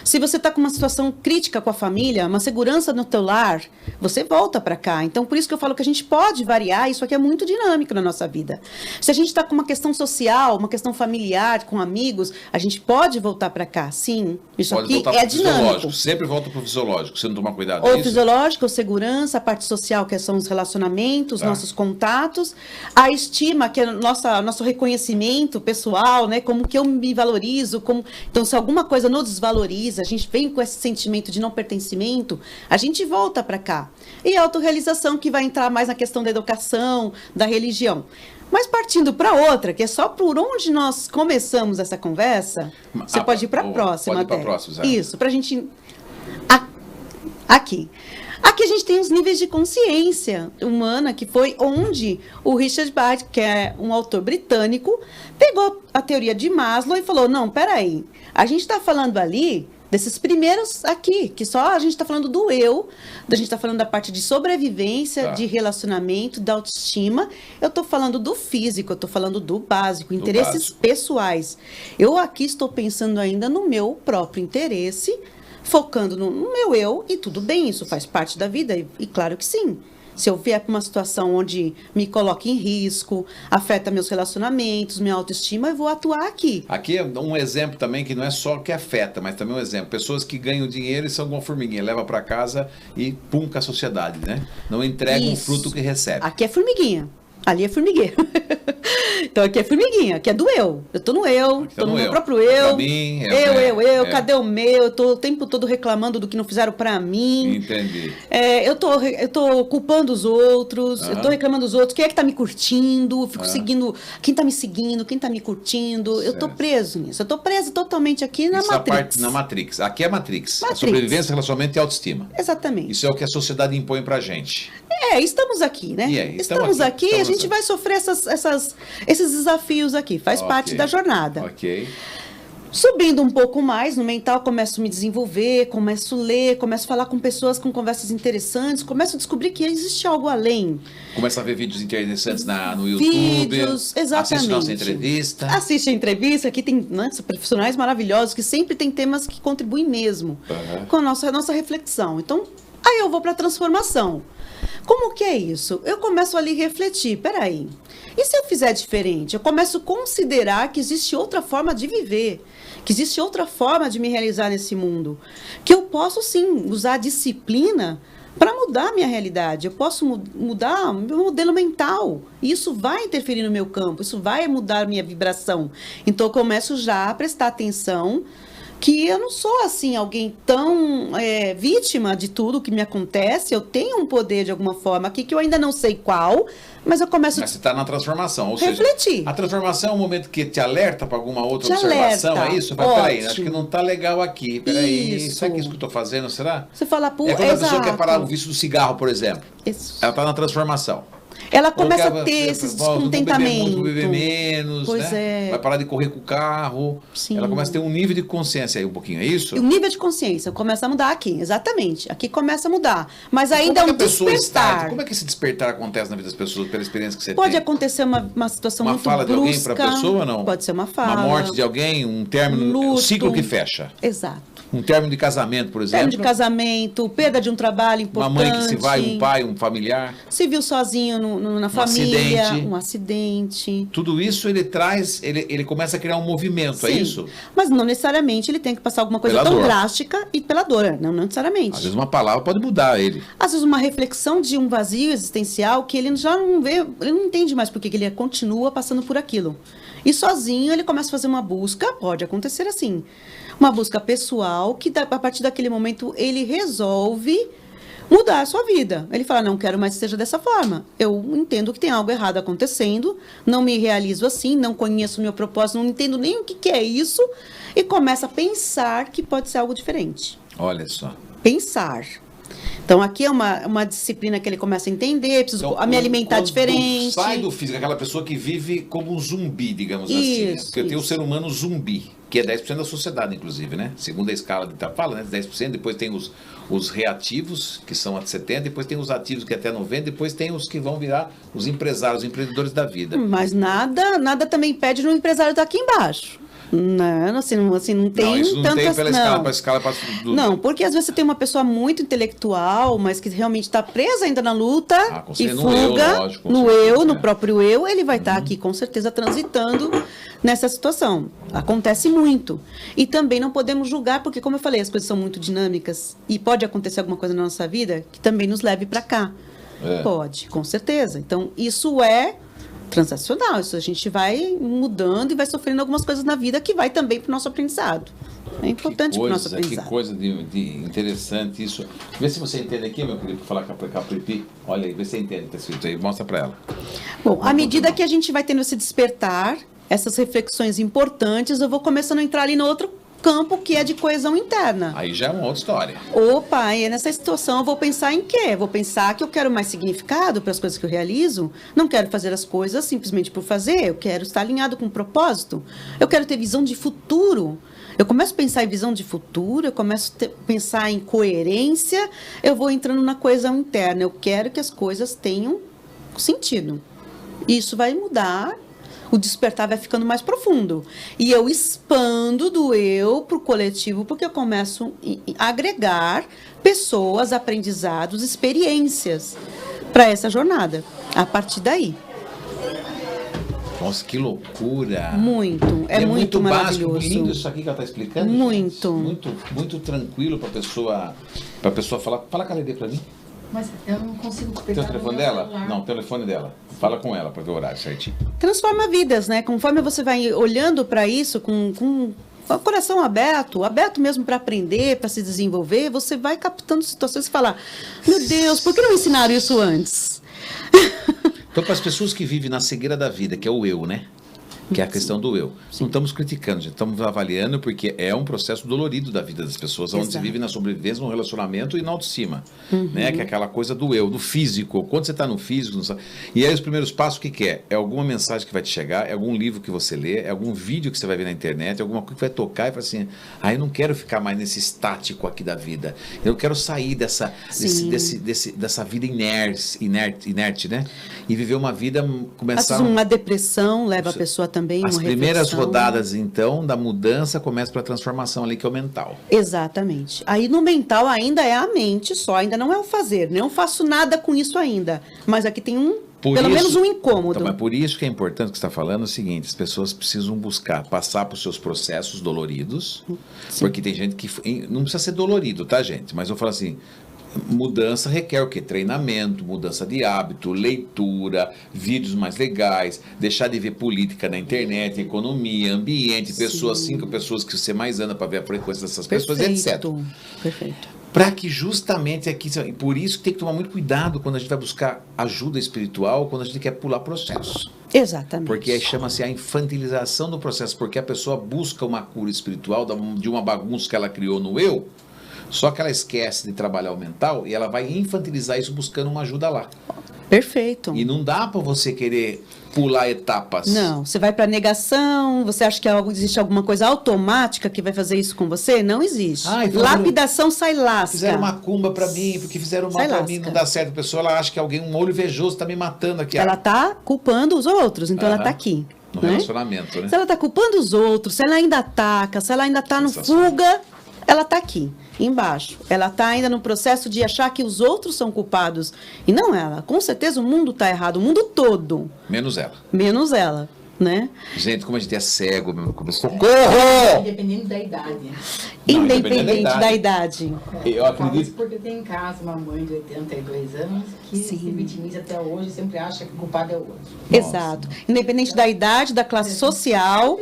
Se você está com uma situação crítica com a família, uma segurança no teu lar, você volta para cá. Então, por isso que eu falo que a gente pode variar, isso aqui é muito dinâmico na nossa vida. Se a gente está com uma questão social, uma questão familiar, com amigos, a gente pode voltar para cá, sim. Isso aqui é dinâmico. Sempre volta para o fisiológico, se não tomar cuidado. Ou fisiológico, ou segurança, a parte social, que são os relacionamentos, nossos contatos, a estima, que é nosso reconhecimento pessoal, né? Como que eu me valorizo, então se alguma coisa nos desvaloriza, a gente vem com esse sentimento de não pertencimento, a gente volta para cá. E a autorrealização, que vai entrar mais na questão da educação, da religião. Mas partindo para outra, que é só por onde nós começamos essa conversa, você pode ir para a próxima. Pode ir para a próxima, Isso, para a gente... Aqui a gente tem os níveis de consciência humana, que foi onde o Richard Bart, que é um autor britânico, pegou a teoria de Maslow e falou, não, peraí, a gente está falando ali desses primeiros aqui, que só a gente está falando do eu, a gente está falando da parte de sobrevivência, de relacionamento, da autoestima, eu estou falando do físico, eu estou falando do básico, interesses pessoais. Eu aqui estou pensando ainda no meu próprio interesse, focando no meu eu, e tudo bem, isso faz parte da vida, e claro que sim. Se eu vier para uma situação onde me coloca em risco, afeta meus relacionamentos, minha autoestima, eu vou atuar aqui. Aqui é um exemplo também que não é só que afeta, mas também um exemplo. Pessoas que ganham dinheiro e são igual formiguinha, leva para casa e pum com a sociedade, né? Não entregam o fruto que recebe. Aqui é formiguinha. Ali é formigueiro. Então aqui é formiguinha, aqui é do eu. Eu tô no eu, tô no meu próprio eu. Pra mim, cadê o meu? Eu tô o tempo todo reclamando do que não fizeram pra mim. Entendi. Eu tô culpando os outros, eu tô reclamando dos outros. Quem é que tá me curtindo? Eu fico seguindo, quem tá me seguindo, quem tá me curtindo. Certo. Eu tô preso nisso. Eu tô preso totalmente aqui na Matrix. Na Matrix. Aqui é Matrix. A sobrevivência, relacionamento e autoestima. Exatamente. Isso é o que a sociedade impõe pra gente. Estamos aqui, né? Estamos aqui, a gente vai sofrer esses desafios aqui, faz parte da jornada. Ok. Subindo um pouco mais no mental, começo a me desenvolver, começo a ler, começo a falar com pessoas com conversas interessantes, começo a descobrir que existe algo além. Começa a ver vídeos interessantes no YouTube. Exatamente. Assiste nossa entrevista. Assiste a entrevista, aqui tem profissionais maravilhosos que sempre tem temas que contribuem mesmo com a nossa reflexão. Então, aí eu vou para a transformação. Como que é isso? Eu começo ali a refletir, peraí, e se eu fizer diferente? Eu começo a considerar que existe outra forma de viver, que existe outra forma de me realizar nesse mundo, que eu posso sim usar a disciplina para mudar a minha realidade, eu posso mudar o meu modelo mental, e isso vai interferir no meu campo, isso vai mudar a minha vibração. Então eu começo já a prestar atenção que eu não sou, assim, alguém tão vítima de tudo que me acontece. Eu tenho um poder, de alguma forma, aqui, que eu ainda não sei qual, mas eu começo Mas você está na transformação, ou refletir. Seja, a transformação é um momento que te alerta para alguma outra observação, é isso? Mas peraí, acho que não está legal aqui, peraí, será que isso que eu estou fazendo, será? Você fala, quando a pessoa quer parar o vício do cigarro, por exemplo. Isso. Ela está na transformação. Ela começa a ter esse descontentamento. Vou beber menos, pois né? Vai parar de correr com o carro. Sim. Ela começa a ter um nível de consciência aí um pouquinho, é isso? O nível de consciência começa a mudar aqui, exatamente. Aqui começa a mudar. Mas ainda é um despertar. Como é que esse despertar acontece na vida das pessoas, pela experiência que você Pode tem? acontecer uma situação muito brusca. Uma fala de alguém para a pessoa ou não? Pode ser uma fala. Uma morte de alguém, um término, luto. um ciclo que fecha. Exato. Um término de casamento, por exemplo. Término de casamento, perda de um trabalho importante. Uma mãe que se vai, um pai, um familiar. Se viu sozinho na família, um acidente. Tudo isso ele traz, ele começa a criar um movimento, Sim, é isso? Mas não necessariamente ele tem que passar alguma coisa tão drástica e pela dor, não necessariamente. Às vezes uma palavra pode mudar ele. Às vezes uma reflexão de um vazio existencial que ele já não vê, ele não entende mais porque que ele continua passando por aquilo. E sozinho ele começa a fazer uma busca, pode acontecer assim, uma busca pessoal que a partir daquele momento ele resolve mudar a sua vida. Ele fala, não quero mais que seja dessa forma. Eu entendo que tem algo errado acontecendo, não me realizo assim, não conheço o meu propósito, não entendo nem o que é isso, e começa a pensar que pode ser algo diferente. Olha só. Pensar. Então, aqui é uma disciplina que ele começa a entender, preciso me alimentar diferente. Sai do físico, aquela pessoa que vive como um zumbi, digamos isso, assim. Porque tem o ser humano zumbi, que é 10% da sociedade, inclusive, né? Segundo a escala de Itapala, né? 10%, depois tem os reativos, que são até 70%, depois tem os ativos, que é até 90%, depois tem os que vão virar os empresários, os empreendedores da vida. Mas nada também impede no empresário estar aqui embaixo. Não, assim, não tem não, isso não tantas... tem pela escala para Não, porque às vezes você tem uma pessoa muito intelectual, mas que realmente está presa ainda na luta e fuga no próprio eu, ele vai estar aqui com certeza transitando nessa situação. Acontece muito. E também não podemos julgar, porque como eu falei, as coisas são muito dinâmicas e pode acontecer alguma coisa na nossa vida que também nos leve para cá. Pode, com certeza. Então, isso é transacional, isso a gente vai mudando e vai sofrendo algumas coisas na vida que vai também para o nosso aprendizado. É importante para o nosso aprendizado. Que coisa de interessante isso. Vê se você entende aqui, meu querido, para falar com a Pripi. Olha aí, vê se você entende o que está escrito aí, mostra para ela. Bom, à medida que a gente vai tendo esse despertar, essas reflexões importantes, eu vou começando a entrar ali no outro campo que é de coesão interna. Aí já é uma outra história. Opa, e nessa situação eu vou pensar em quê? Vou pensar que eu quero mais significado para as coisas que eu realizo, não quero fazer as coisas simplesmente por fazer, eu quero estar alinhado com um propósito, eu quero ter visão de futuro. Eu começo a pensar em visão de futuro, eu começo a pensar em coerência, eu vou entrando na coesão interna, eu quero que as coisas tenham sentido. Isso vai mudar. O despertar vai ficando mais profundo. E eu expando do eu para o coletivo, porque eu começo a agregar pessoas, aprendizados, experiências para essa jornada. A partir daí. Nossa, que loucura! Muito, é muito maravilhoso. Básico, lindo isso aqui que ela está explicando. Muito. Muito tranquilo para a pessoa falar. Fala com a Lede para mim. Mas eu não consigo pegar. Tem o telefone dela? Celular. Não, o telefone dela. Fala com ela para ver o horário certinho. Transforma vidas, né? Conforme você vai olhando para isso com o coração aberto mesmo para aprender, para se desenvolver, você vai captando situações e falar, meu Deus, por que não ensinaram isso antes? Então, para as pessoas que vivem na cegueira da vida, que é o eu, né? Que é a questão do eu. Sim. Não estamos criticando, gente, estamos avaliando porque é um processo dolorido da vida das pessoas, onde se vive na sobrevivência, no relacionamento e na autoestima, né? Que é aquela coisa do eu, do físico. Quando você está no físico, e aí os primeiros passos, o que é? É alguma mensagem que vai te chegar, é algum livro que você lê, é algum vídeo que você vai ver na internet, é alguma coisa que vai tocar e fala assim, eu não quero ficar mais nesse estático aqui da vida, eu quero sair dessa vida inerte, né? E viver uma vida, começar... Uma depressão leva a pessoa também as primeiras rodadas, então, da mudança começa para a transformação ali, que é o mental. Exatamente. Aí no mental ainda é a mente só, ainda não é o fazer. Não faço nada com isso ainda. Mas aqui tem menos um incômodo. Então, mas por isso que é importante o que você está falando, é o seguinte, as pessoas precisam buscar passar por seus processos doloridos, porque tem gente que... Não precisa ser dolorido, tá, gente? Mas eu falo assim... Mudança requer o quê? Treinamento, mudança de hábito, leitura, vídeos mais legais, deixar de ver política na internet, economia, ambiente, pessoas, 5 pessoas que você mais anda para ver a frequência dessas pessoas, etc. Perfeito. Para que justamente aqui, por isso que tem que tomar muito cuidado quando a gente vai buscar ajuda espiritual, quando a gente quer pular processo. Exatamente. Porque aí chama-se a infantilização do processo, porque a pessoa busca uma cura espiritual de uma bagunça que ela criou no eu, Só que ela esquece de trabalhar o mental e ela vai infantilizar isso buscando uma ajuda lá. Perfeito. E não dá para você querer pular etapas. Não, você vai para negação, você acha que existe alguma coisa automática que vai fazer isso com você? Não existe. Então lapidação sai lasca. Fizeram macumba para mim, porque fizeram mal para mim, não dá certo. A pessoa, ela acha que alguém, um olho invejoso, está me matando aqui. Ela está culpando os outros, então ela está aqui. No relacionamento, né? Se ela está culpando os outros, se ela ainda ataca, se ela ainda está no fuga, ela está aqui, embaixo. Ela está ainda no processo de achar que os outros são culpados. E não ela. Com certeza o mundo está errado, o mundo todo. Menos ela. Menos ela, né? Gente, como a gente é cego, meu socorro! Independente da idade. Independente da idade. Eu acredito. Porque tem em casa uma mãe de 82 anos que se vitimiza até hoje, sempre acha que o culpado é o outro. Exato. Independente da idade, da classe social,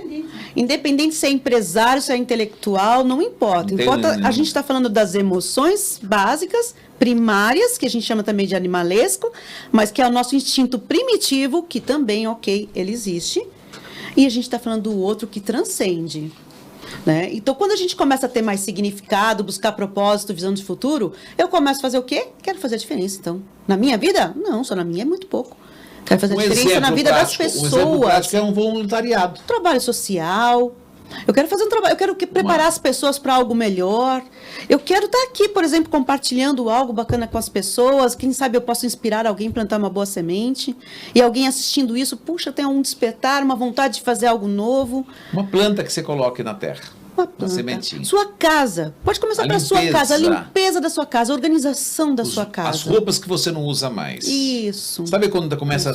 independente se é empresário, se é intelectual, não importa. Importa, a gente está falando das emoções básicas, primárias, que a gente chama também de animalesco, mas que é o nosso instinto primitivo, que também, ok, ele existe. E a gente está falando do outro que transcende. Né? Então, quando a gente começa a ter mais significado, buscar propósito, visão de futuro, eu começo a fazer o quê? Quero fazer a diferença, então. Na minha vida? Não, só na minha é muito pouco. Quero fazer a diferença na vida das pessoas. Um exemplo prático é um voluntariado. Trabalho social. Eu quero fazer um trabalho, eu quero preparar as pessoas para algo melhor. Eu quero estar aqui, por exemplo, compartilhando algo bacana com as pessoas. Quem sabe eu posso inspirar alguém a plantar uma boa semente. E alguém assistindo isso, puxa, tem um despertar, uma vontade de fazer algo novo. Uma planta que você coloque na terra. Uma planta. Uma sementinha. Sua casa. Pode começar pela sua casa. A limpeza da sua casa, a organização da sua casa. As roupas que você não usa mais. Isso. Sabe quando começa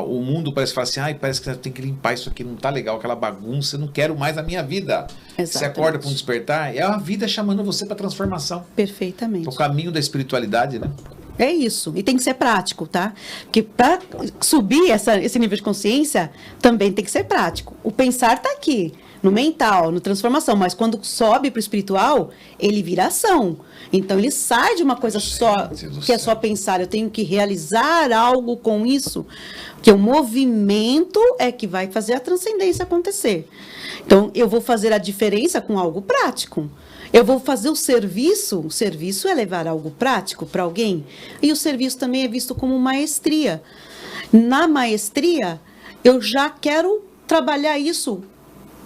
o mundo parece que fala assim, ai, parece que você tem que limpar isso aqui, não tá legal, aquela bagunça, eu não quero mais a minha vida. Exatamente. Você acorda para um despertar, é a vida chamando você para transformação. Perfeitamente. O caminho da espiritualidade, né? É isso. E tem que ser prático, tá? Porque para subir esse nível de consciência, também tem que ser prático. O pensar tá aqui. No mental, no transformação, mas quando sobe para o espiritual, ele vira ação. Então, ele sai de uma coisa só, que é só pensar, eu tenho que realizar algo com isso, que o movimento é que vai fazer a transcendência acontecer. Então, eu vou fazer a diferença com algo prático. Eu vou fazer o serviço é levar algo prático para alguém, e o serviço também é visto como maestria. Na maestria, eu já quero trabalhar isso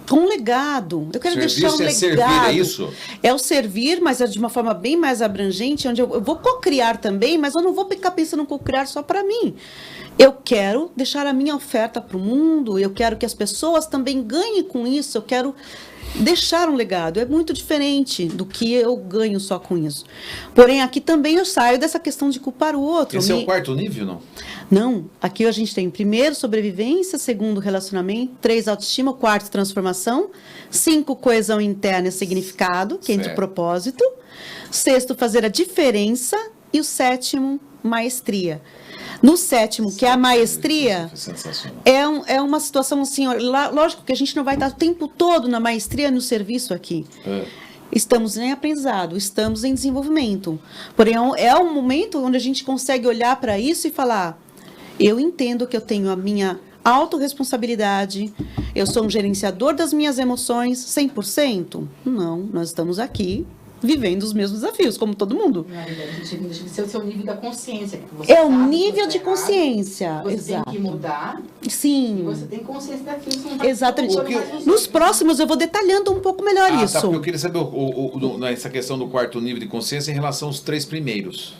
com um legado. Eu quero deixar um legado. Servir, é isso? É o servir, mas é de uma forma bem mais abrangente, onde eu vou cocriar também, mas eu não vou ficar pensando em cocriar só para mim. Eu quero deixar a minha oferta para o mundo, eu quero que as pessoas também ganhem com isso, eu quero deixar um legado. É muito diferente do que eu ganho só com isso. Porém, aqui também eu saio dessa questão de culpar o outro. Esse é o quarto nível, não? Não. Aqui a gente tem primeiro, sobrevivência, segundo, relacionamento, 3, autoestima, 4, transformação, 5, coesão interna e significado, que é entre o propósito, 6, fazer a diferença, e o 7, maestria. No 7, que é a maestria, é uma situação assim, lógico que a gente não vai estar o tempo todo na maestria, no serviço aqui. Estamos em aprendizado, estamos em desenvolvimento. Porém, é um momento onde a gente consegue olhar para isso e falar, eu entendo que eu tenho a minha autorresponsabilidade, eu sou um gerenciador das minhas emoções 100%? Não, nós estamos aqui vivendo os mesmos desafios, como todo mundo. Na verdade, deixa de ser o seu nível da consciência. Que você é o nível de consciência. Você exato. Tem que mudar. Sim. E você tem consciência daquilo. Você não tá exatamente. Nos próximos eu vou detalhando um pouco melhor isso. Tá, porque eu queria saber essa questão do quarto nível de consciência em relação aos 3 primeiros.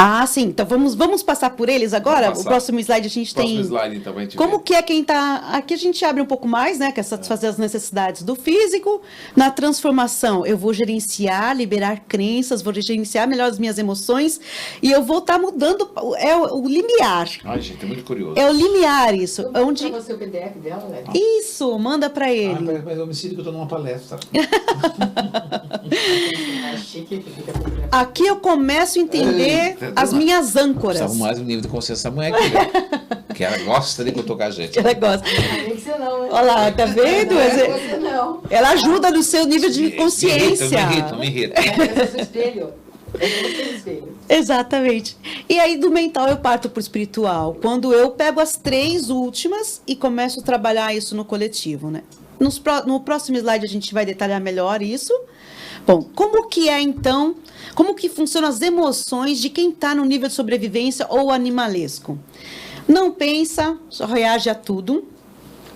Ah, sim. Então vamos passar por eles agora? O próximo slide a gente tem... Slide, então, a gente como que é quem está... Aqui a gente abre um pouco mais, né? Que é satisfazer as necessidades do físico. Na transformação, eu vou gerenciar, liberar crenças, vou gerenciar melhor as minhas emoções e eu vou estar mudando... É o limiar. Ai, gente, é muito curioso. É o limiar, isso. Eu onde... você o PDF dela, né? Isso, manda para ele. Mas eu me sinto que eu estou numa palestra. Aqui eu começo a entender as minhas âncoras. Precisava mais um nível de consciência da mulher aqui, que ela gosta de cutucar a gente. Ela gosta. Não, né? Olha lá, tá vendo? Não. Ela ajuda no seu nível de consciência. Me irrita. É o seu espelho. Exatamente. E aí do mental eu parto para o espiritual. Quando eu pego as 3 últimas e começo a trabalhar isso no coletivo, né? No próximo slide a gente vai detalhar melhor isso. Bom, como que é então, como que funcionam as emoções de quem está no nível de sobrevivência ou animalesco? Não pensa, só reage a tudo,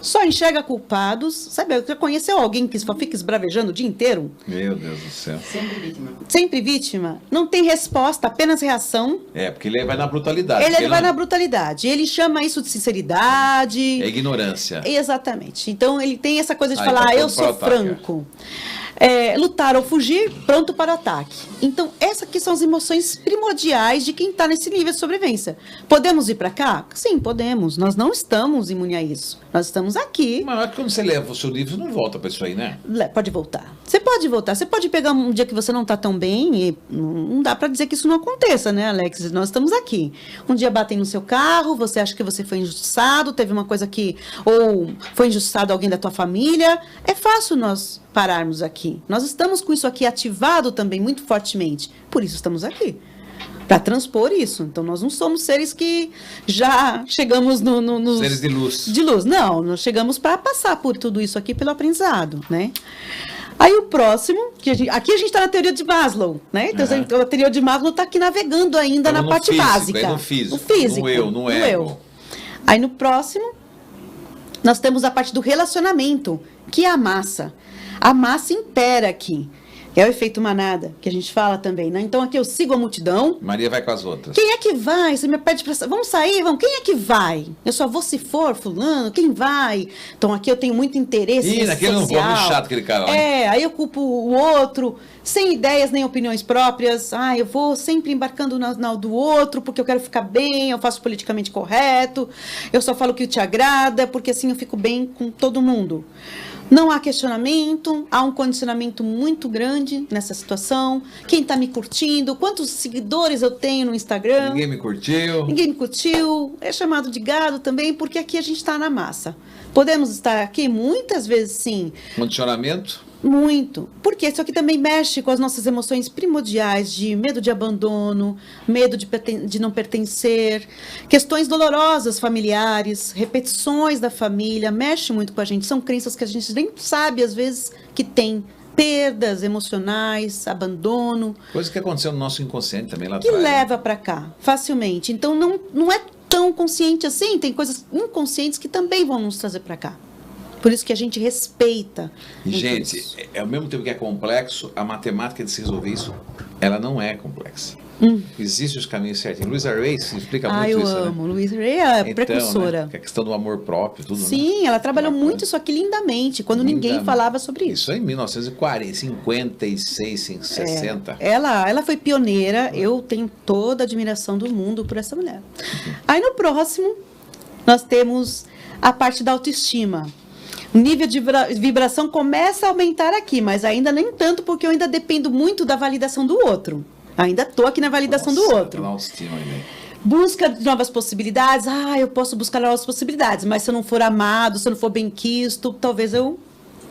só enxerga culpados. Sabe, você conheceu alguém que só fica esbravejando o dia inteiro? Meu Deus do céu. Sempre vítima. Sempre vítima? Não tem resposta, apenas reação. Porque ele vai na brutalidade. Ele vai na brutalidade. Ele chama isso de sinceridade. É ignorância. Exatamente. Então, ele tem essa coisa de Então falar, eu pronto para o sou ataque, franco. Lutar ou fugir, pronto para o ataque. Então, essas aqui são as emoções primordiais de quem está nesse nível de sobrevivência. Podemos ir para cá? Sim, podemos. Nós não estamos imunes a isso. Nós estamos aqui. Mas quando você leva o seu livro, você não volta para isso aí, né? Pode voltar. Você pode voltar. Você pode pegar um dia que você não está tão bem e não dá para dizer que isso não aconteça, né, Alex? Nós estamos aqui. Um dia batem no seu carro, você acha que você foi injustiçado, teve uma coisa que... Ou foi injustiçado alguém da tua família. É fácil nós pararmos aqui. Nós estamos com isso aqui ativado também muito fortemente. Por isso estamos aqui. Para transpor isso. Então, nós não somos seres que já chegamos nos... Seres de luz. De luz. Não, nós chegamos para passar por tudo isso aqui pelo aprendizado, né? Aí o próximo, aqui a gente está na teoria de Maslow, né? Então, a teoria de Maslow está aqui navegando ainda na parte físico, básica. No físico. O físico. No ego. Aí no próximo, nós temos a parte do relacionamento, que é a massa. A massa impera aqui. É o efeito manada, que a gente fala também, né? Então, aqui eu sigo a multidão. Maria vai com as outras. Quem é que vai? Você me pede pra... Vamos sair? Vamos. Quem é que vai? Eu só vou se for fulano. Quem vai? Então, aqui eu tenho muito interesse nesse naquele social. Não vou, chato aquele cara lá. Aí eu culpo o outro, sem ideias nem opiniões próprias. Eu vou sempre embarcando na do outro, porque eu quero ficar bem, eu faço politicamente correto, eu só falo o que te agrada, porque assim eu fico bem com todo mundo. Não há questionamento, há um condicionamento muito grande nessa situação. Quem está me curtindo? Quantos seguidores eu tenho no Instagram? Ninguém me curtiu. Ninguém me curtiu. É chamado de gado também, porque aqui a gente está na massa. Podemos estar aqui muitas vezes, sim. Condicionamento? Muito. Porque isso aqui também mexe com as nossas emoções primordiais de medo de abandono, medo de não pertencer, questões dolorosas familiares, repetições da família, mexe muito com a gente. São crenças que a gente nem sabe, às vezes, que tem. Perdas emocionais, abandono. Coisa que aconteceu no nosso inconsciente também lá que atrás. Que leva para cá, facilmente. Então, não é tão consciente assim. Tem coisas inconscientes que também vão nos trazer para cá. Por isso que a gente respeita. Gente, ao mesmo tempo que é complexo, a matemática de se resolver isso, ela não é complexa. Existem os caminhos certinhos. Luísa Hay explica muito isso, né? Eu amo. Luísa Hay é precursora. Né? A questão do amor próprio, tudo. Sim, né? Ela trabalhou muito isso aqui lindamente, quando ninguém falava sobre isso. Isso em 1956, 60. Ela foi pioneira. Eu tenho toda a admiração do mundo por essa mulher. Aí no próximo, nós temos a parte da autoestima. O nível de vibração começa a aumentar aqui, mas ainda nem tanto, porque eu ainda dependo muito da validação do outro. Ainda estou aqui na validação do outro. Na autoestima ainda. Busca de novas possibilidades. Eu posso buscar novas possibilidades, mas se eu não for amado, se eu não for bem quisto, talvez eu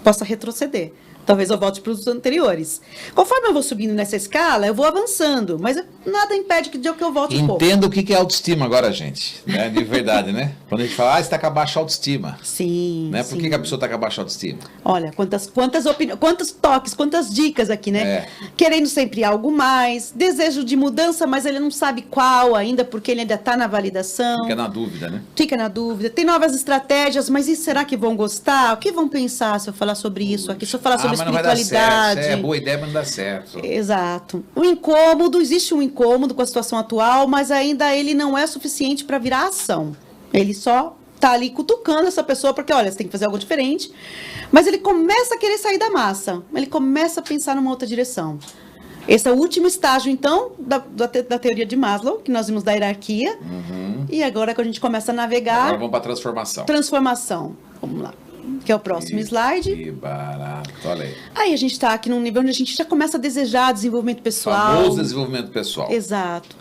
possa retroceder. Talvez eu volte para os anteriores. Conforme eu vou subindo nessa escala, eu vou avançando, mas nada impede que eu volte um pouco. Entenda o que é autoestima agora, gente. Né? De verdade, né? Quando a gente fala, você está com a baixa autoestima. Sim. Né? Por que a pessoa está com a baixa autoestima? Olha, quantas opiniões, quantos toques, quantas dicas aqui, né? Querendo sempre algo mais, desejo de mudança, mas ele não sabe qual ainda, porque ele ainda está na validação. Fica na dúvida, né? Fica na dúvida. Tem novas estratégias, mas e será que vão gostar? O que vão pensar se eu falar sobre isso aqui? Se eu falar sobre espiritualidade. É boa ideia, mas não dá certo. Exato. O incômodo, existe um incômodo com a situação atual, mas ainda ele não é suficiente para virar ação. Ele só tá ali cutucando essa pessoa, porque, olha, você tem que fazer algo diferente. Mas ele começa a querer sair da massa. Ele começa a pensar numa outra direção. Esse é o último estágio, então, da teoria de Maslow, que nós vimos da hierarquia. E agora que a gente começa a navegar... Agora vamos para a transformação. Transformação. Vamos lá. Que é o próximo slide. Que barato, olha aí. Aí a gente está aqui num nível onde a gente já começa a desejar desenvolvimento pessoal. Famoso desenvolvimento pessoal. Exato.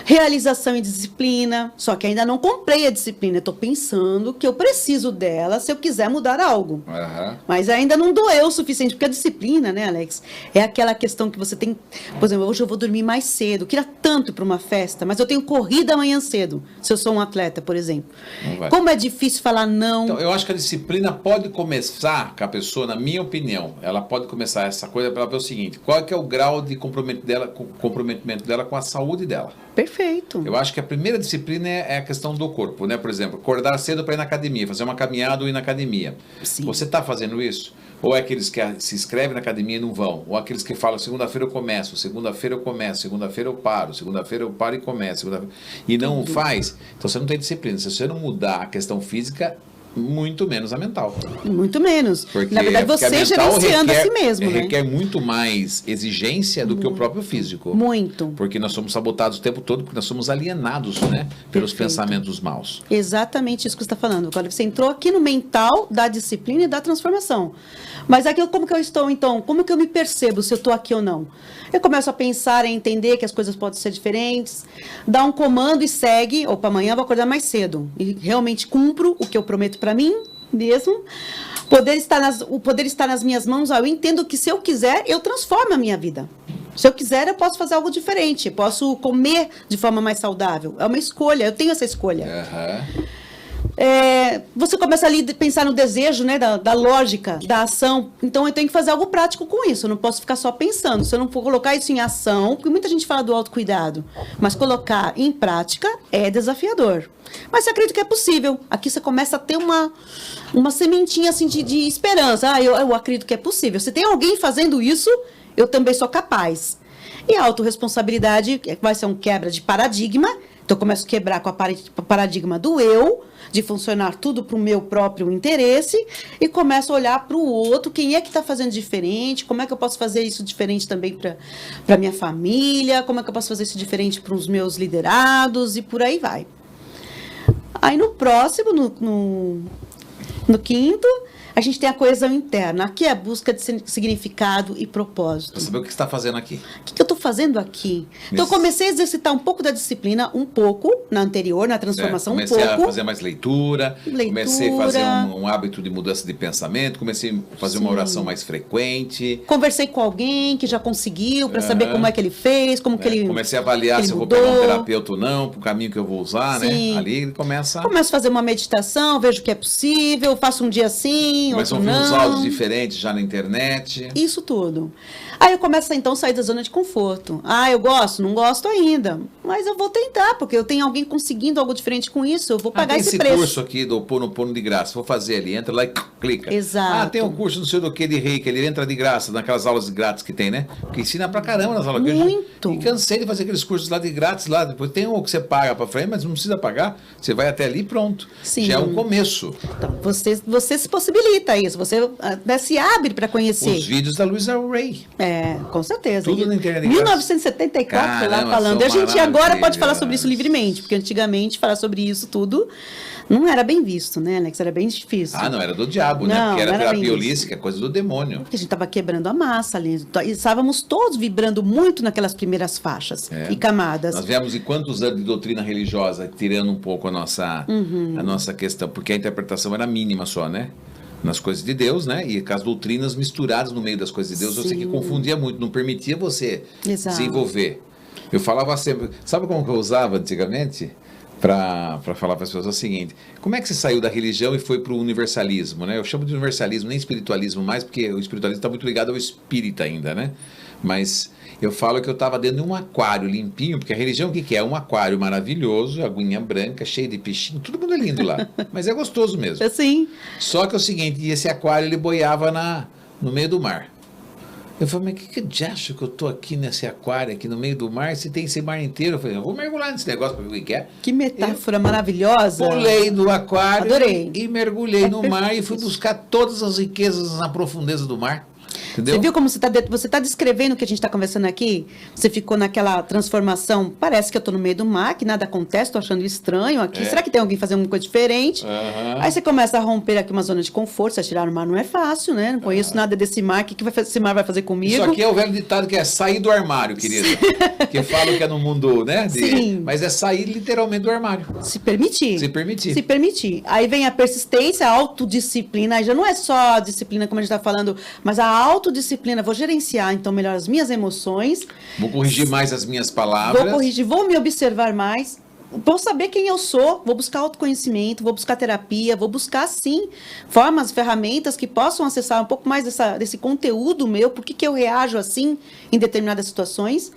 Realização e disciplina. Só que ainda não comprei a disciplina. Eu estou pensando que eu preciso dela se eu quiser mudar algo. Mas ainda não doeu o suficiente. Porque a disciplina, né, Alex? É aquela questão que você tem... Por exemplo, hoje eu vou dormir mais cedo. Eu queria tanto ir para uma festa, mas eu tenho corrida amanhã cedo. Se eu sou um atleta, por exemplo. Como é difícil falar não. Então, eu acho que a disciplina pode começar com a pessoa, na minha opinião, ela pode começar essa coisa para ver o seguinte: qual é que é o grau de comprometimento dela com a saúde dela? Perfeito. Eu acho que a primeira disciplina é a questão do corpo, né? Por exemplo, acordar cedo para ir na academia, fazer uma caminhada ou ir na academia. Sim. Você está fazendo isso? Ou é aqueles que se inscrevem na academia e não vão? Ou aqueles que falam, segunda-feira eu começo, segunda-feira eu começo, segunda-feira eu paro e começo, e não faz? Então você não tem disciplina. Se você não mudar a questão física, muito menos a mental. Muito menos. Porque, na verdade, porque a você mental gerenciando a si mesmo, né? requer muito mais exigência do que o próprio físico. Muito. Porque nós somos sabotados o tempo todo, porque nós somos alienados, né? Pelos pensamentos maus. Exatamente isso que você está falando. Agora, você entrou aqui no mental da disciplina e da transformação. Mas aqui, como que eu estou, então? Como que eu me percebo se eu estou aqui ou não? Eu começo a pensar, a entender que as coisas podem ser diferentes, dar um comando e segue. Opa, amanhã eu vou acordar mais cedo. E realmente cumpro o que eu prometo para mim mesmo. O poder está nas minhas mãos. Eu entendo que se eu quiser, eu transformo a minha vida. Se eu quiser, eu posso fazer algo diferente. Eu posso comer de forma mais saudável. É uma escolha, eu tenho essa escolha. Você começa ali a pensar no desejo, né, da lógica, da ação. Então, eu tenho que fazer algo prático com isso. Eu não posso ficar só pensando. Se eu não for colocar isso em ação, porque muita gente fala do autocuidado, mas colocar em prática é desafiador. Mas eu acredito que é possível. Aqui você começa a ter uma sementinha assim, de esperança. Eu acredito que é possível. Se tem alguém fazendo isso, eu também sou capaz. E a autorresponsabilidade vai ser um quebra de paradigma. Então, eu começo a quebrar com o paradigma do eu, de funcionar tudo para o meu próprio interesse, e começo a olhar para o outro, quem é que está fazendo diferente, como é que eu posso fazer isso diferente também para a minha família, como é que eu posso fazer isso diferente para os meus liderados, e por aí vai. Aí no próximo, no quinto, a gente tem a coesão interna. Aqui é a busca de significado e propósito. Para saber o que você está fazendo aqui. O que eu estou fazendo aqui? Então, eu comecei a exercitar um pouco da disciplina, um pouco, na anterior, na transformação, um pouco. Comecei a fazer mais leitura. Comecei a fazer um hábito de mudança de pensamento, comecei a fazer uma oração mais frequente. Conversei com alguém que já conseguiu, para saber como é que ele fez, como que ele comecei a avaliar se eu vou pegar um terapeuta ou não, para o caminho que eu vou usar, Sim. né? Ali ele começa... Começo a fazer uma meditação, vejo que é possível, faço um dia sim, começam a ouvir uns áudios diferentes já na internet. Isso tudo. Aí eu começo, então, a sair da zona de conforto. Eu gosto? Não gosto ainda. Mas eu vou tentar, porque eu tenho alguém conseguindo algo diferente com isso. Eu vou pagar esse preço. Tem esse curso aqui do Pono de graça. Vou fazer ali. Entra lá e clica. Exato. Tem um curso não sei do que de reiki. Ele entra de graça, naquelas aulas grátis que tem, né? Porque ensina pra caramba nas aulas. Muito. E cansei de fazer aqueles cursos lá de grátis lá. Depois tem um que você paga pra frente, mas não precisa pagar. Você vai até ali e pronto. Sim. Já é um começo. Então, você se possibilita isso. Você se abre para conhecer. Os vídeos da Luisa Ray. Com certeza. Tudo na internet. 1974 foi lá falando. E a gente agora pode falar sobre isso livremente, porque antigamente falar sobre isso tudo não era bem visto, né, Alex? Era bem difícil. Não, era do diabo, né? Porque era terapia holística, coisa do demônio. Porque a gente estava quebrando a massa ali. E estávamos todos vibrando muito naquelas primeiras faixas e camadas. Nós vemos em quantos anos de doutrina religiosa, tirando um pouco a nossa questão, porque a interpretação era mínima só, né? Nas coisas de Deus, né? E com as doutrinas misturadas no meio das coisas de Deus, eu sei que confundia muito, não permitia você desenvolver. Eu falava sempre, sabe como que eu usava antigamente? Para falar para as pessoas o seguinte: como é que você saiu da religião e foi para o universalismo, né? Eu chamo de universalismo, nem espiritualismo mais, porque o espiritualismo está muito ligado ao espírita ainda, né? Mas eu falo que eu estava dentro de um aquário limpinho, porque a religião o que é? Um aquário maravilhoso, aguinha branca, cheio de peixinho, tudo mundo é lindo lá, mas é gostoso mesmo. Sim. Só que é o seguinte, esse aquário ele boiava no meio do mar. Eu falei, mas que de acho que eu tô aqui nesse aquário, aqui no meio do mar, se tem esse mar inteiro? Eu falei, eu vou mergulhar nesse negócio para ver o que é. Que metáfora maravilhosa. Pulei do aquário. Adorei. E mergulhei no mar e fui buscar todas as riquezas na profundeza do mar. Entendeu? Você viu como você está descrevendo o que a gente está conversando aqui? Você ficou naquela transformação, parece que eu estou no meio do mar, que nada acontece, estou achando estranho aqui. Será que tem alguém fazendo uma coisa diferente? Aí você começa a romper aqui uma zona de conforto, você tirar no mar não é fácil, né? Não conheço nada desse mar, o que esse mar vai fazer comigo? Isso aqui é o velho ditado que é sair do armário, querida. Que falam que é no mundo, né? Sim. Mas é sair literalmente do armário. Se permitir. Se permitir. Se permitir. Aí vem a persistência, a autodisciplina, aí já não é só a disciplina como a gente está falando, mas a autodisciplina, vou gerenciar então melhor as minhas emoções. Vou corrigir mais as minhas palavras. Vou me observar mais. vou saber quem eu sou, vou buscar autoconhecimento, vou buscar terapia, vou buscar, sim, formas, ferramentas que possam acessar um pouco mais desse conteúdo meu, por que eu reajo assim em determinadas situações.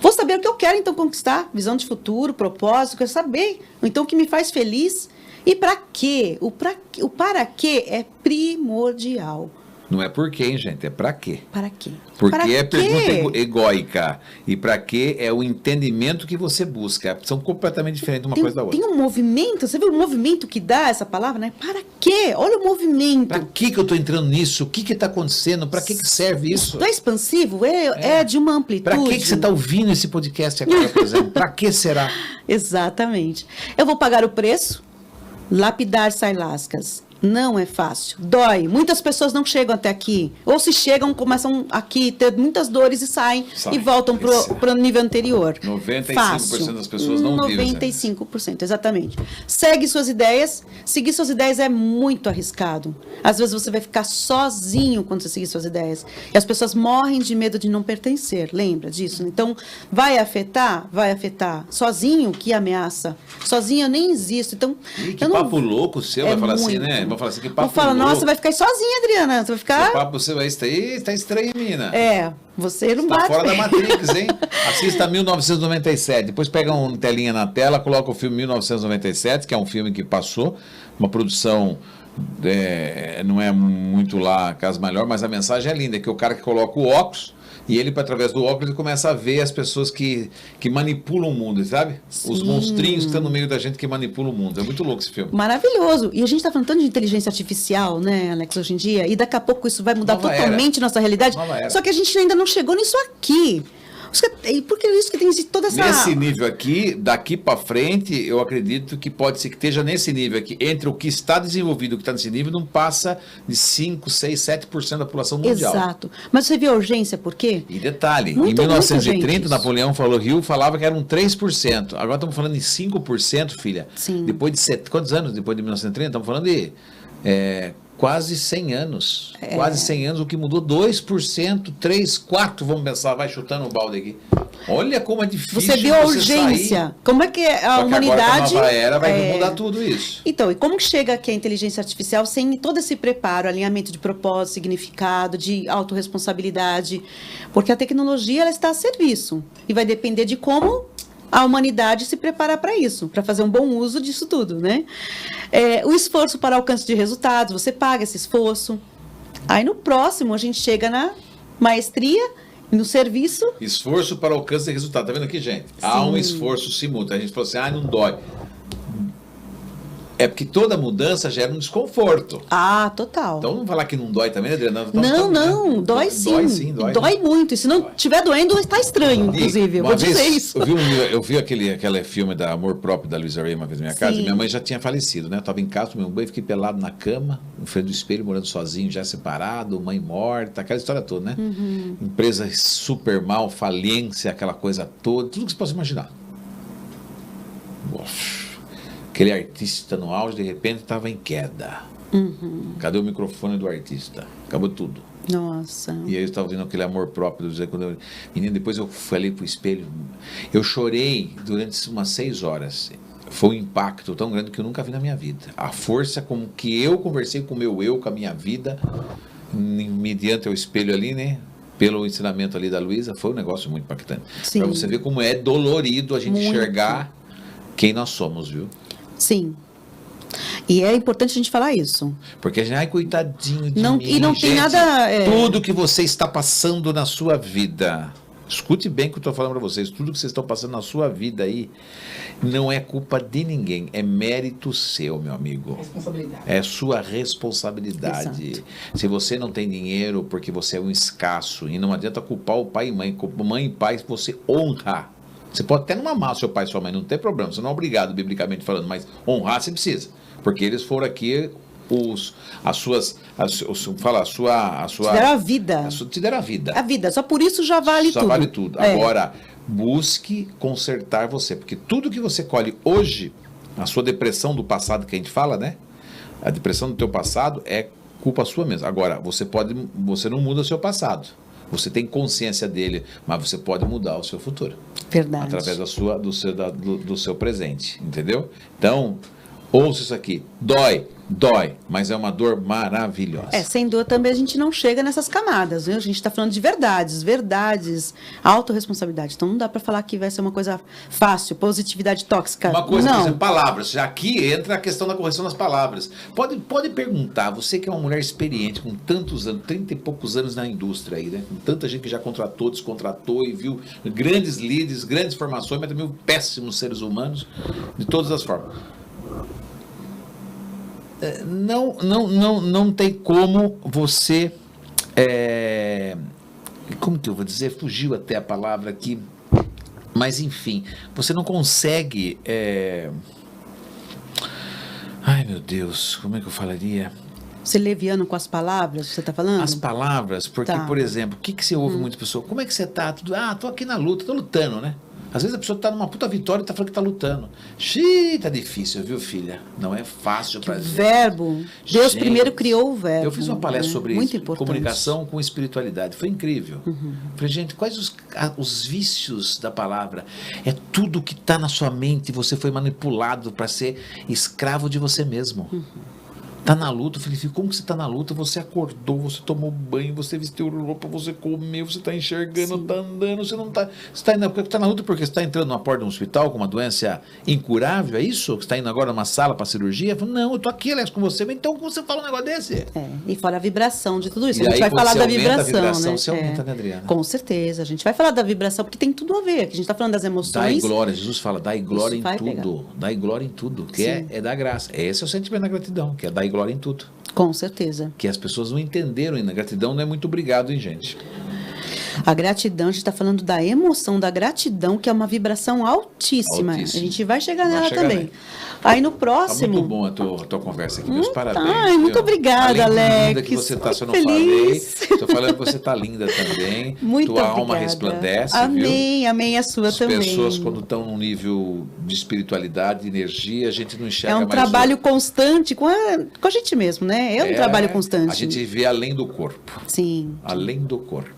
Vou saber o que eu quero, então, conquistar, visão de futuro, propósito, quero saber, então, o que me faz feliz. E para quê? O para quê é primordial. Não é por quê, hein, gente? É pra quê? Para quê? Porque para é quê? pergunta egóica. E pra quê é o entendimento que você busca. São completamente diferentes uma coisa da outra. Tem um movimento, você viu o movimento que dá essa palavra, né? Para quê? Olha o movimento. Pra que eu tô entrando nisso? O que tá acontecendo? Pra que serve isso? Não é expansivo? É de uma amplitude. Pra que você tá ouvindo esse podcast agora, por exemplo? Pra que será? Exatamente. Eu vou pagar o preço, lapidar sai lascas. Não é fácil, dói. Muitas pessoas não chegam até aqui. Ou se chegam, começam aqui, ter muitas dores e saem e voltam para o nível anterior. 95% Fácil. das pessoas não vivem. 95%, exatamente. Segue suas ideias. Seguir suas ideias é muito arriscado. Às vezes você vai ficar sozinho quando você seguir suas ideias. E as pessoas morrem de medo de não pertencer. Lembra disso? Então, vai afetar? Vai afetar. Sozinho, que ameaça. Sozinho eu nem existo. Então, Que papo louco seu, vai falar assim, né? Vou falar assim, que papo louco. Fala, nossa, você vai ficar sozinha, Adriana. Você vai ficar... Esse papo você vai estar aí, tá estranho, mina. Você não tá bate. Fora da Matrix, hein? Assista 1997. Depois pega uma telinha na tela, coloca o filme 1997, que é um filme que passou, uma produção... não é muito lá a casa melhor, mas a mensagem é linda, que o cara que coloca o óculos e ele, através do óculos, ele começa a ver as pessoas que manipulam o mundo, sabe? Sim. Os monstrinhos que estão no meio da gente que manipulam o mundo. É muito louco esse filme. Maravilhoso. E a gente está falando tanto de inteligência artificial, né, Alex, hoje em dia, e daqui a pouco isso vai mudar totalmente nossa realidade. Só que a gente ainda não chegou nisso aqui. Porque é isso que tem toda essa... Nesse nível aqui, daqui para frente, eu acredito que pode ser que esteja nesse nível aqui. Entre o que está desenvolvido e o que está nesse nível, não passa de 5, 6, 7% da população mundial. Exato. Mas você vê a urgência, por quê? E detalhe, em 1930, Napoleão falava que eram 3%. Agora estamos falando de 5%, filha. Sim. Depois de quantos anos depois de 1930? Estamos falando de... quase 100 anos. Quase 100 anos, o que mudou 2%, 3%, 4%, vamos pensar, vai chutando o balde aqui. Olha como é difícil você viu a urgência. Sair. Como é que a Só humanidade... Agora, com a nova era, vai mudar tudo isso. Então, e como chega aqui a inteligência artificial sem todo esse preparo, alinhamento de propósito, significado, de autorresponsabilidade? Porque a tecnologia ela está a serviço. E vai depender de como a humanidade se preparar para isso, para fazer um bom uso disso tudo, né? O esforço para alcance de resultados, você paga esse esforço. Aí no próximo a gente chega na maestria, no serviço. Esforço para alcance de resultado. Tá vendo aqui, gente? Sim. Há um esforço simultâneo. A gente falou assim, não dói. É porque toda mudança gera um desconforto. Total. Então vamos falar que não dói também, Adriana? Não, dói sim. Dói sim, dói muito. E se não estiver doendo, está estranho, inclusive. Eu vou dizer isso. Eu vi aquele filme da Amor Próprio da Luísa Ray uma vez na minha casa. Minha mãe já tinha falecido, né? Eu estava em casa, tomei um banho, fiquei pelado na cama, em frente do espelho, morando sozinho, já separado, mãe morta, aquela história toda, né? Uhum. Empresa super mal, falência, aquela coisa toda, tudo que você possa imaginar. Aquele artista no auge, de repente, estava em queda. Uhum. Cadê o microfone do artista? Acabou tudo. Nossa. E aí eu estava vendo aquele amor próprio. Menino, depois eu falei pro espelho. Eu chorei durante umas 6 horas. Foi um impacto tão grande que eu nunca vi na minha vida. A força com que eu conversei com o meu eu, com a minha vida, mediante o espelho ali, né? Pelo ensinamento ali da Luísa, foi um negócio muito impactante. Para você ver como é dolorido a gente enxergar quem nós somos, viu? Sim. E é importante a gente falar isso. Porque a gente, coitadinho de mim. E não gente, tem nada... Tudo que você está passando na sua vida, escute bem o que eu estou falando para vocês, tudo que vocês estão passando na sua vida aí, não é culpa de ninguém, é mérito seu, meu amigo. Responsabilidade. É sua responsabilidade. Exato. Se você não tem dinheiro porque você é um escasso, e não adianta culpar o pai e mãe, mãe e pai, você honra. Você pode até não amar seu pai e sua mãe, não tem problema, você não é obrigado, biblicamente falando, mas honrar você precisa, porque eles foram aqui, te deram a vida. Te deram a vida. A vida, só por isso já vale tudo. Só vale tudo. Agora, busque consertar você, porque tudo que você colhe hoje, a sua depressão do passado que a gente fala, né? A depressão do teu passado é culpa sua mesmo. Agora, você não muda o seu passado. Você tem consciência dele, mas você pode mudar o seu futuro. Verdade. Através do seu presente, entendeu? Então, ouça isso aqui. Dói, mas é uma dor maravilhosa. Sem dor também a gente não chega nessas camadas, viu? A gente está falando de verdades, autorresponsabilidade. Então não dá para falar que vai ser uma coisa fácil, positividade tóxica. Uma coisa, não. por exemplo, palavras. Já aqui entra a questão da correção das palavras. Pode perguntar, você que é uma mulher experiente, com tantos anos, 30 e poucos anos na indústria aí, né? Com tanta gente que já contratou, descontratou e viu grandes líderes, grandes formações, mas também péssimos seres humanos, de todas as formas. Não tem como você, como que eu vou dizer, fugiu até a palavra aqui, mas enfim, você não consegue, ai meu Deus, como é que eu falaria? Ser leviano com as palavras, você está falando? As palavras, porque, por exemplo, o que você ouve muita pessoa, como é que você está? Tô aqui na luta, tô lutando, né? Às vezes a pessoa está numa puta vitória e está falando que está lutando. Xiii, tá difícil, viu, filha? Não é fácil para dizer. Verbo. Deus primeiro criou o verbo. Eu fiz uma palestra sobre comunicação com espiritualidade. Foi incrível. Falei, gente, quais os vícios da palavra? É tudo que está na sua mente. Você foi manipulado para ser escravo de você mesmo. Tá na luta, Felipe, como que você tá na luta? Você acordou, você tomou banho, você vestiu roupa, você comeu, você tá enxergando, tá andando, você não tá... Você tá na luta porque você tá entrando numa porta de um hospital com uma doença incurável, é isso? Você tá indo agora numa sala para cirurgia? Não, eu tô aqui, aliás, com você, mas então como você fala um negócio desse? E fora a vibração de tudo isso. E a gente vai falar da vibração, né? Você aumenta, né, Adriana? Com certeza, a gente vai falar da vibração, porque tem tudo a ver, que a gente tá falando das emoções. Dai glória, Jesus fala, dai glória em tudo. Dai glória em tudo, que é dar graça. Esse é o sentimento da gratidão, que é dar glória em tudo. Com certeza. Que as pessoas não entenderam ainda. Gratidão não é muito obrigado, hein, gente? A gratidão, a gente está falando da emoção da gratidão, que é uma vibração altíssima. A gente vai chegar nela também. Aí no próximo... Tá muito bom a tua conversa aqui, meus parabéns. Ai, muito obrigada, Alex. Linda que você tá, se eu não falei. Estou falando que você tá linda também. Muito tua obrigada. Alma resplandece, amém, viu? Amém, a sua também. As pessoas, quando estão num nível de espiritualidade, de energia, a gente não enxerga mais... É um trabalho constante com a gente mesmo, né? É um trabalho constante. A gente vê além do corpo. Sim. Além do corpo.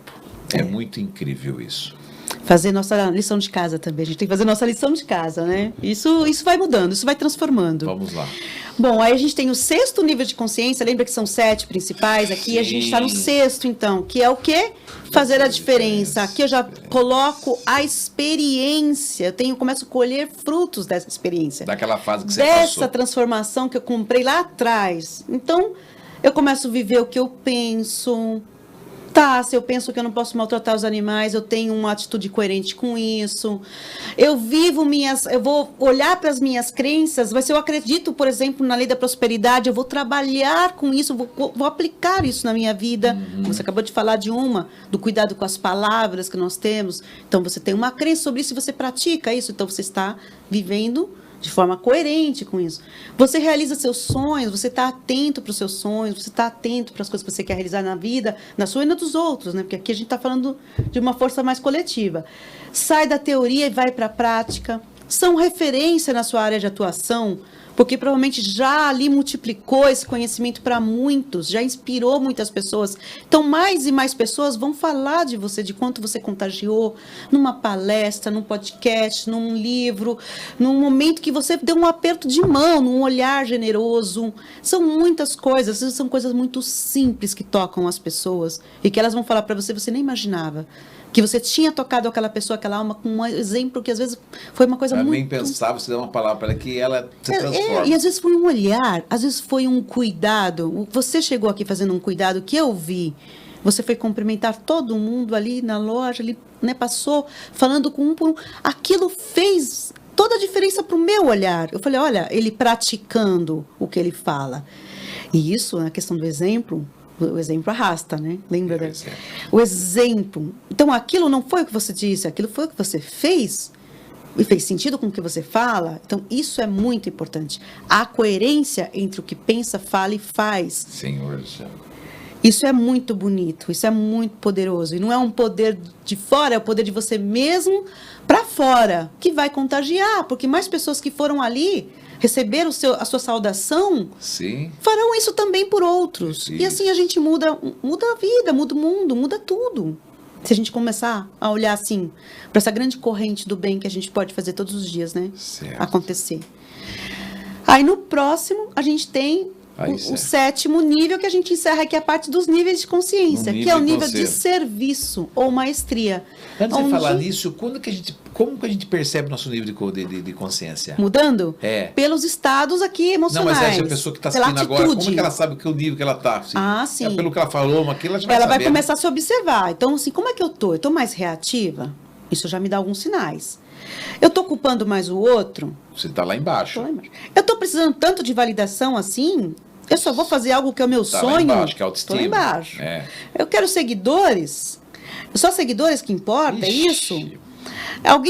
É muito incrível isso. Fazer nossa lição de casa também. A gente tem que fazer nossa lição de casa, né? Isso vai mudando, isso vai transformando. Vamos lá. Bom, aí a gente tem o 6º nível de consciência. Lembra que são 7 principais? Aqui a gente está no 6º, então. Que é o quê? Fazer a diferença. Aqui eu já coloco a experiência. Começo a colher frutos dessa experiência. Daquela fase que você passou. Dessa transformação que eu comprei lá atrás. Então, eu começo a viver o que eu penso... Tá, se eu penso que eu não posso maltratar os animais, eu tenho uma atitude coerente com isso. Eu vou olhar para as minhas crenças, mas se eu acredito, por exemplo, na lei da prosperidade, eu vou trabalhar com isso, vou aplicar isso na minha vida. Você acabou de falar do cuidado com as palavras que nós temos. Então, você tem uma crença sobre isso e você pratica isso, então você está vivendo de forma coerente com isso. Você realiza seus sonhos, você está atento para os seus sonhos, você está atento para as coisas que você quer realizar na vida, na sua e na dos outros, né? Porque aqui a gente está falando de uma força mais coletiva. Sai da teoria e vai para a prática. São referência na sua área de atuação, porque provavelmente já ali multiplicou esse conhecimento para muitos, já inspirou muitas pessoas. Então, mais e mais pessoas vão falar de você, de quanto você contagiou, numa palestra, num podcast, num livro, num momento que você deu um aperto de mão, num olhar generoso. São muitas coisas, às vezes são coisas muito simples que tocam as pessoas e que elas vão falar para você nem imaginava. Que você tinha tocado aquela pessoa, aquela alma, com um exemplo que às vezes foi uma coisa muito... nem pensava, você deu uma palavra para ela que ela se transforma. E às vezes foi um olhar, às vezes foi um cuidado. Você chegou aqui fazendo um cuidado que eu vi. Você foi cumprimentar todo mundo ali na loja, ali, né, passou falando com um por um. Aquilo fez toda a diferença para o meu olhar. Eu falei, olha, ele praticando o que ele fala. E isso, na questão do exemplo... O exemplo arrasta, né? Lembra? O exemplo. Então, aquilo não foi o que você disse, aquilo foi o que você fez. E fez sentido com o que você fala. Então, isso é muito importante. A coerência entre o que pensa, fala e faz. Senhor do céu. Isso é muito bonito, isso é muito poderoso. E não é um poder de fora, é o poder de você mesmo para fora, que vai contagiar. Porque mais pessoas que foram ali... receber a sua saudação, sim, farão isso também por outros. Sim. E assim a gente muda a vida, muda o mundo, muda tudo. Se a gente começar a olhar assim, para essa grande corrente do bem que a gente pode fazer todos os dias, né? Certo. Acontecer. Aí no próximo, a gente tem Aí, o certo. 7º nível, que a gente encerra, que é a parte dos níveis de consciência, Um nível que é o de nível de consciência. serviço ou maestria. Antes de onde- falar nisso, como que a gente percebe nosso nível de consciência? Mudando? É. Pelos estados aqui Não, emocionais. mas essa pessoa que está pela assistindo agora, como é atitude. que ela sabe que o nível que ela está? Assim? Ah, sim. É pelo que ela falou, mas aquilo ela já vai Ela vai saber, né? começar a se observar. Então, assim, como é que eu tô? Eu tô mais reativa? Isso já me dá alguns sinais. Eu tô culpando mais o outro? Você está lá embaixo. Tô lá embaixo. Eu tô precisando tanto de validação assim? Eu só vou fazer algo que é o meu Tá lá sonho? embaixo, que é a autoestima. Tô lá embaixo. É. Eu quero seguidores? Só seguidores que importa? É Ixi. isso?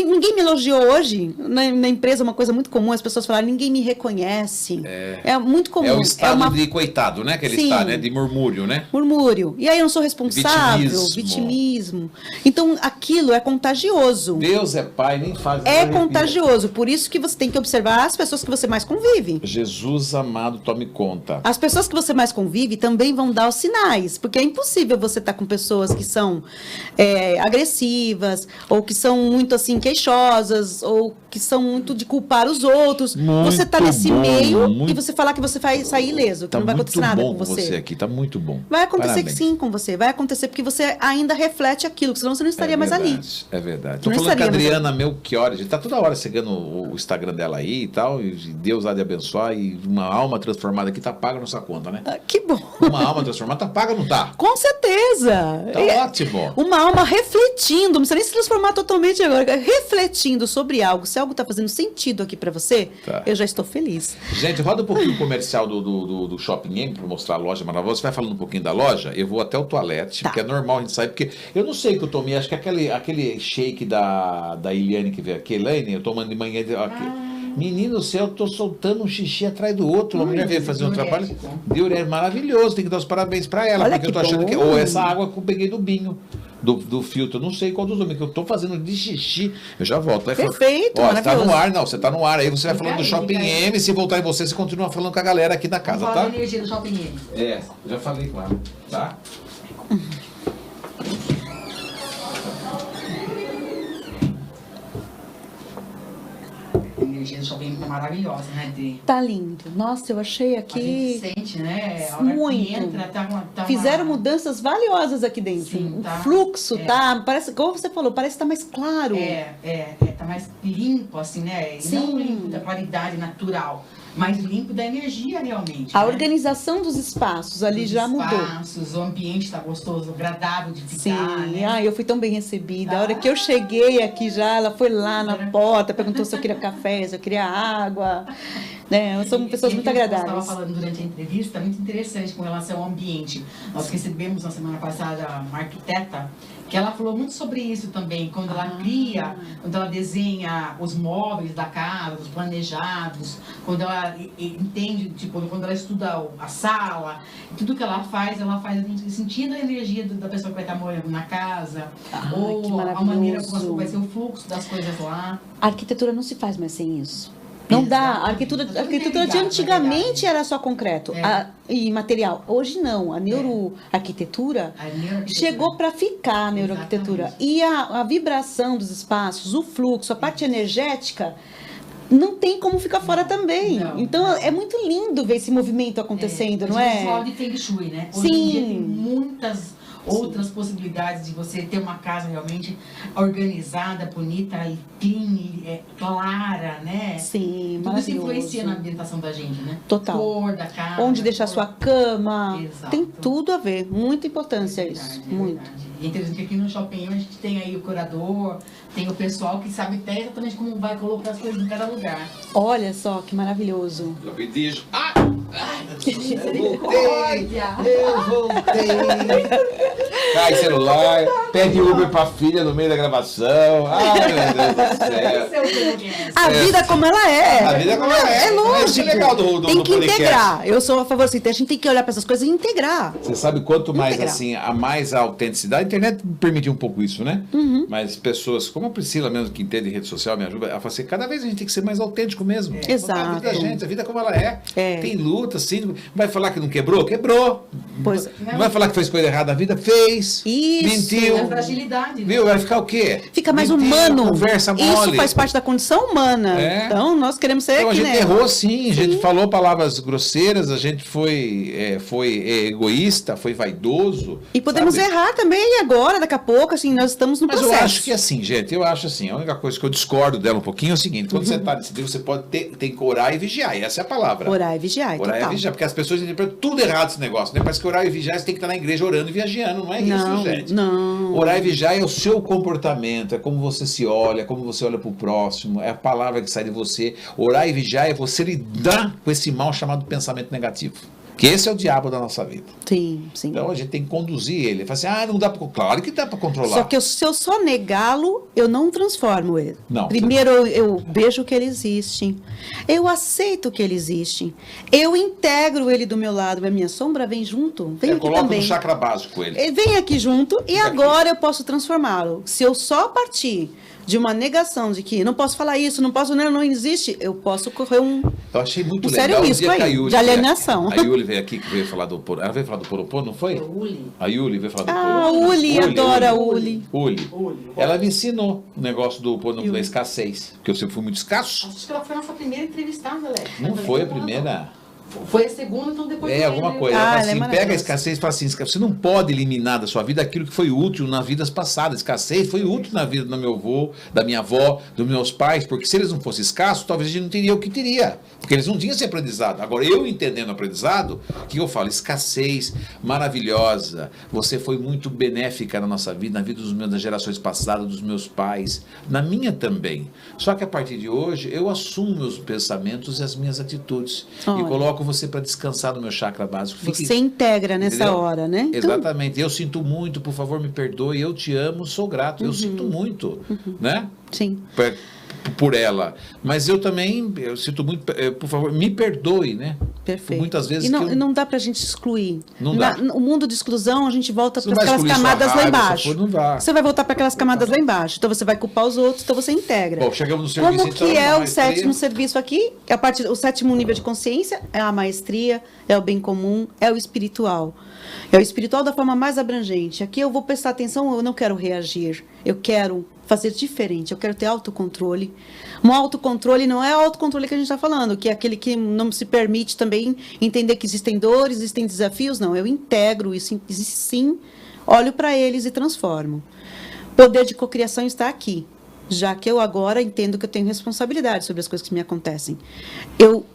Ninguém me elogiou hoje. Na empresa, uma coisa muito comum, as pessoas falarem, ninguém me reconhece. É muito comum. É o estado uma de coitado, né? Que ele Sim. está, né? De murmúrio, né? murmúrio. E aí eu não sou responsável, vitimismo. Então, aquilo é contagioso. Deus é pai, nem faz. É contagioso. Por isso que você tem que observar as pessoas que você mais convive. Jesus amado, tome conta. As pessoas que você mais convive também vão dar os sinais, porque é impossível você estar com pessoas que são agressivas, ou que são muito assim queixosas, ou que são muito de culpar os outros. Muito você está nesse bom, meio muito- e você falar que você vai sair ileso, que Tá não vai muito acontecer nada bom com você. aqui, tá muito bom. Vai acontecer Parabéns. que sim com você, vai acontecer porque você ainda reflete aquilo, senão você não estaria mais ali. É verdade. Tô Não falando com a estaria mais Adriana Melchiori, a gente tá toda hora chegando o Instagram dela aí e tal, e Deus há de abençoar, e uma alma transformada aqui tá paga na nossa conta, né? Ah, que bom. Uma alma transformada tá paga ou não tá? Com certeza. Tá É ótimo. uma alma refletindo, não precisa nem se transformar totalmente agora, refletindo sobre algo. Se algo está fazendo sentido aqui para você, Tá. eu já estou feliz. Gente, roda um pouquinho o comercial do Shopping M para mostrar a loja maravilhosa. Você vai falando um pouquinho da loja, eu vou até o toalete, Tá. porque é normal a gente sair, porque eu não sei o que eu tomei, acho que aquele shake da Eliane que veio aqui, Elaine, eu tomando de manhã. Menino do céu, eu tô soltando um xixi atrás do outro. Uma mulher veio fazer um trabalho diurético maravilhoso, tem que dar os parabéns para ela, Olha porque eu tô que achando que. bom. Ou essa água que eu peguei do binho. Do filtro, eu não sei qual dos homens que eu tô fazendo de xixi. Eu já volto. Aí Perfeito, ó, você tá no maravilhoso. ar, não, você tá no ar. Aí você vai Fica falando do aí, Shopping fica aí. M, se voltar em você continua falando com a galera aqui da casa, Vamos falar tá? da energia do Shopping M. É, já falei com ela, tá? A energia do Shopping M é maravilhosa, né, Dri? Tá lindo. Nossa, eu achei A gente aqui. sente, né? A hora que Muito. entra, tá Fizeram uma... mudanças valiosas aqui dentro. Sim, O tá. fluxo, É. tá? Parece, como você falou, parece que tá mais claro. Tá mais limpo, assim, né? E Sim. não limpo da qualidade natural, mas limpo da energia, realmente. A né? organização dos espaços ali Os já mudou. espaços, o ambiente tá gostoso, agradável de Sim, ficar, né? ai, eu fui tão bem recebida. A hora que eu cheguei aqui já, ela foi lá na porta, perguntou se eu queria café, se eu queria água. Né? São pessoas muito aquilo que agradáveis. Você estava falando durante a entrevista, muito interessante com relação ao ambiente. Nós recebemos na semana passada uma arquiteta que ela falou muito sobre isso também, quando ela cria, quando ela desenha os móveis da casa, os planejados, quando ela entende, tipo, quando ela estuda a sala, tudo que ela faz sentindo a energia da pessoa que vai estar morando na casa, Ai, ou que a maneira como maravilhoso. vai ser o fluxo das coisas lá. A arquitetura não se faz mais sem isso. Não dá. A arquitetura de antigamente era só concreto e material. Hoje não. A neuroarquitetura A neuroarquitetura. chegou para ficar, a neuroarquitetura. Exatamente. E a vibração dos espaços, o fluxo, a parte energética, não tem como ficar fora também. Não. Então é muito lindo ver esse movimento acontecendo, não A gente fala é? de Feng Shui, né? Hoje em Sim. dia tem muitas outras possibilidades de você ter uma casa realmente organizada, bonita, e clean, clara, né? Sim, Tudo isso influencia na maravilhoso. ambientação da gente, né? Total. Cor da casa. Onde deixar cor- sua cama. Exato. Tem tudo a ver. Muita importância isso. Verdade, Muito. verdade. E é interessante que aqui no shopping a gente tem aí o curador, tem o pessoal que sabe até exatamente como vai colocar as coisas em cada lugar. Olha só que maravilhoso. Eu pedi. Misericórdia! Eu voltei. Cai celular, pede Uber pra filha no meio da gravação. Ai, meu Deus do céu. Seu Deus. A vida como ela é. A vida como ela é. É lógico. Isso é legal do tem que podcast. integrar. Eu sou a favor assim, a gente tem que olhar para essas coisas e integrar. Você sabe quanto mais Integral. assim, a mais a autenticidade, a internet permite um pouco isso, né? Uhum. Mas pessoas, como a Priscila mesmo, que entende rede social, me ajuda, ela fala assim, cada vez a gente tem que ser mais autêntico mesmo. Exato. A vida da gente, a vida como ela é. É. Tem luta, sim. Vai falar que não quebrou? Quebrou. Pois, Não vai falar que fez coisa errada na vida? Fez. Isso. Mentiu. É fragilidade, né? Viu? Vai ficar o quê? Fica mais Mentiu, humano. Conversa mole. Isso faz parte da condição humana. É. Então, nós queremos ser Então, a aqui, gente né? errou sim, a gente falou palavras grosseiras, a gente foi egoísta, foi vaidoso. E podemos sabe? errar também agora, daqui a pouco, assim, nós estamos no Mas processo. eu acho que assim, gente, eu acho assim, a única coisa que eu discordo dela um pouquinho é o seguinte, quando você está nesse livro, você pode tem que orar e vigiar, e essa é a palavra. Orar e vigiar, Orar total. e vigiar, porque as pessoas interpretam tudo errado esse negócio, né? Parece que orar e vigiar, você tem que estar na igreja orando e vigiando, não é Não, isso, gente. não. Orar e vigiar é o seu comportamento, é como você se olha, como você olha para o próximo, é a palavra que sai de você. Orar e vigiar é você lidar com esse mal chamado pensamento negativo. Que esse é o diabo da nossa vida. Sim, sim. Então a gente tem que conduzir ele. Fala assim, não dá para... Claro que dá para controlar. Só que se eu só negá-lo, eu não transformo ele. Não. Primeiro eu vejo que ele existe. Eu aceito que ele existe. Eu integro ele do meu lado. A minha sombra vem junto. Vem aqui coloca também. no chakra básico ele. Ele vem aqui junto e Fica agora eu posso transformá-lo. Se eu só partir de uma negação de que não posso falar isso, não posso, não existe, eu posso correr Eu achei muito um legal. sério o risco dia que a aí, Yuli de alienação. A Yuli veio aqui, que veio falar do Poropô. Ela veio falar do Poropô, não foi? A Yuli veio falar do Poropô. Uli, adora Uli. Uli. Ela me ensinou o negócio da escassez. Porque eu sempre fui muito escasso. Acho que ela foi a nossa primeira entrevistada, Alex. Não foi a primeira. Foi a segunda, então depois... Alguma coisa. Ela Ah, fala ela é assim, pega a maravilhosa. escassez e fala assim, você não pode eliminar da sua vida aquilo que foi útil nas vidas passadas. Escassez foi útil na vida do meu avô, da minha avó, dos meus pais, porque se eles não fossem escassos, talvez a gente não teria o que teria. Porque eles não tinham esse aprendizado. Agora, eu entendendo o aprendizado, o que eu falo? Escassez maravilhosa. Você foi muito benéfica na nossa vida, na vida das gerações passadas, dos meus pais, na minha também. Só que a partir de hoje, eu assumo meus pensamentos e as minhas atitudes. Olha. E coloco você para descansar no meu chakra básico. Você integra nessa Entendeu? hora, né? Então, Exatamente. Eu sinto muito, por favor, me perdoe. Eu te amo, sou grato. Eu sinto muito, né? sim. Por ela. Mas eu também, eu sinto muito, por favor, me perdoe, né? Perfeito. Muitas vezes e não, que eu... não dá pra gente excluir. Não dá. O mundo de exclusão, a gente volta Você para não vai aquelas excluir sua camadas lá raiva, embaixo. sua força, não vai. Você vai voltar para aquelas camadas lá embaixo. Então você vai culpar os outros, então você integra. Bom, chegamos no serviço, Como então, que é na o maestria. sétimo serviço aqui? O sétimo nível de consciência é a maestria, é o bem comum, é o espiritual. É o espiritual da forma mais abrangente. Aqui eu vou prestar atenção, eu não quero reagir. Eu quero fazer diferente, eu quero ter autocontrole. Um autocontrole não é o autocontrole que a gente está falando, que é aquele que não se permite também entender que existem dores, existem desafios. Não, eu integro isso, existe sim, olho para eles e transformo. O poder de cocriação está aqui, já que eu agora entendo que eu tenho responsabilidade sobre as coisas que me acontecem. Eu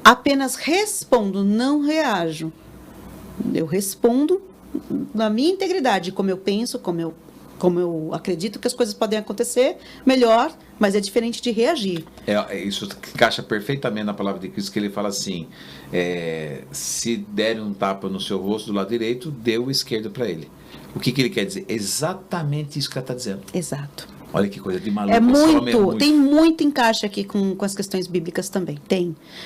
apenas respondo, não reajo. Eu respondo na minha integridade, como eu penso, como eu acredito que as coisas podem acontecer, melhor, mas é diferente de reagir. Isso encaixa perfeitamente na palavra de Cristo, que ele fala assim, se derem um tapa no seu rosto do lado direito, dê o esquerdo para ele. O que ele quer dizer? Exatamente isso que ela está dizendo. Exato. Olha que coisa de maluco. É esse homem é muito, tem muito encaixe aqui com as questões bíblicas também.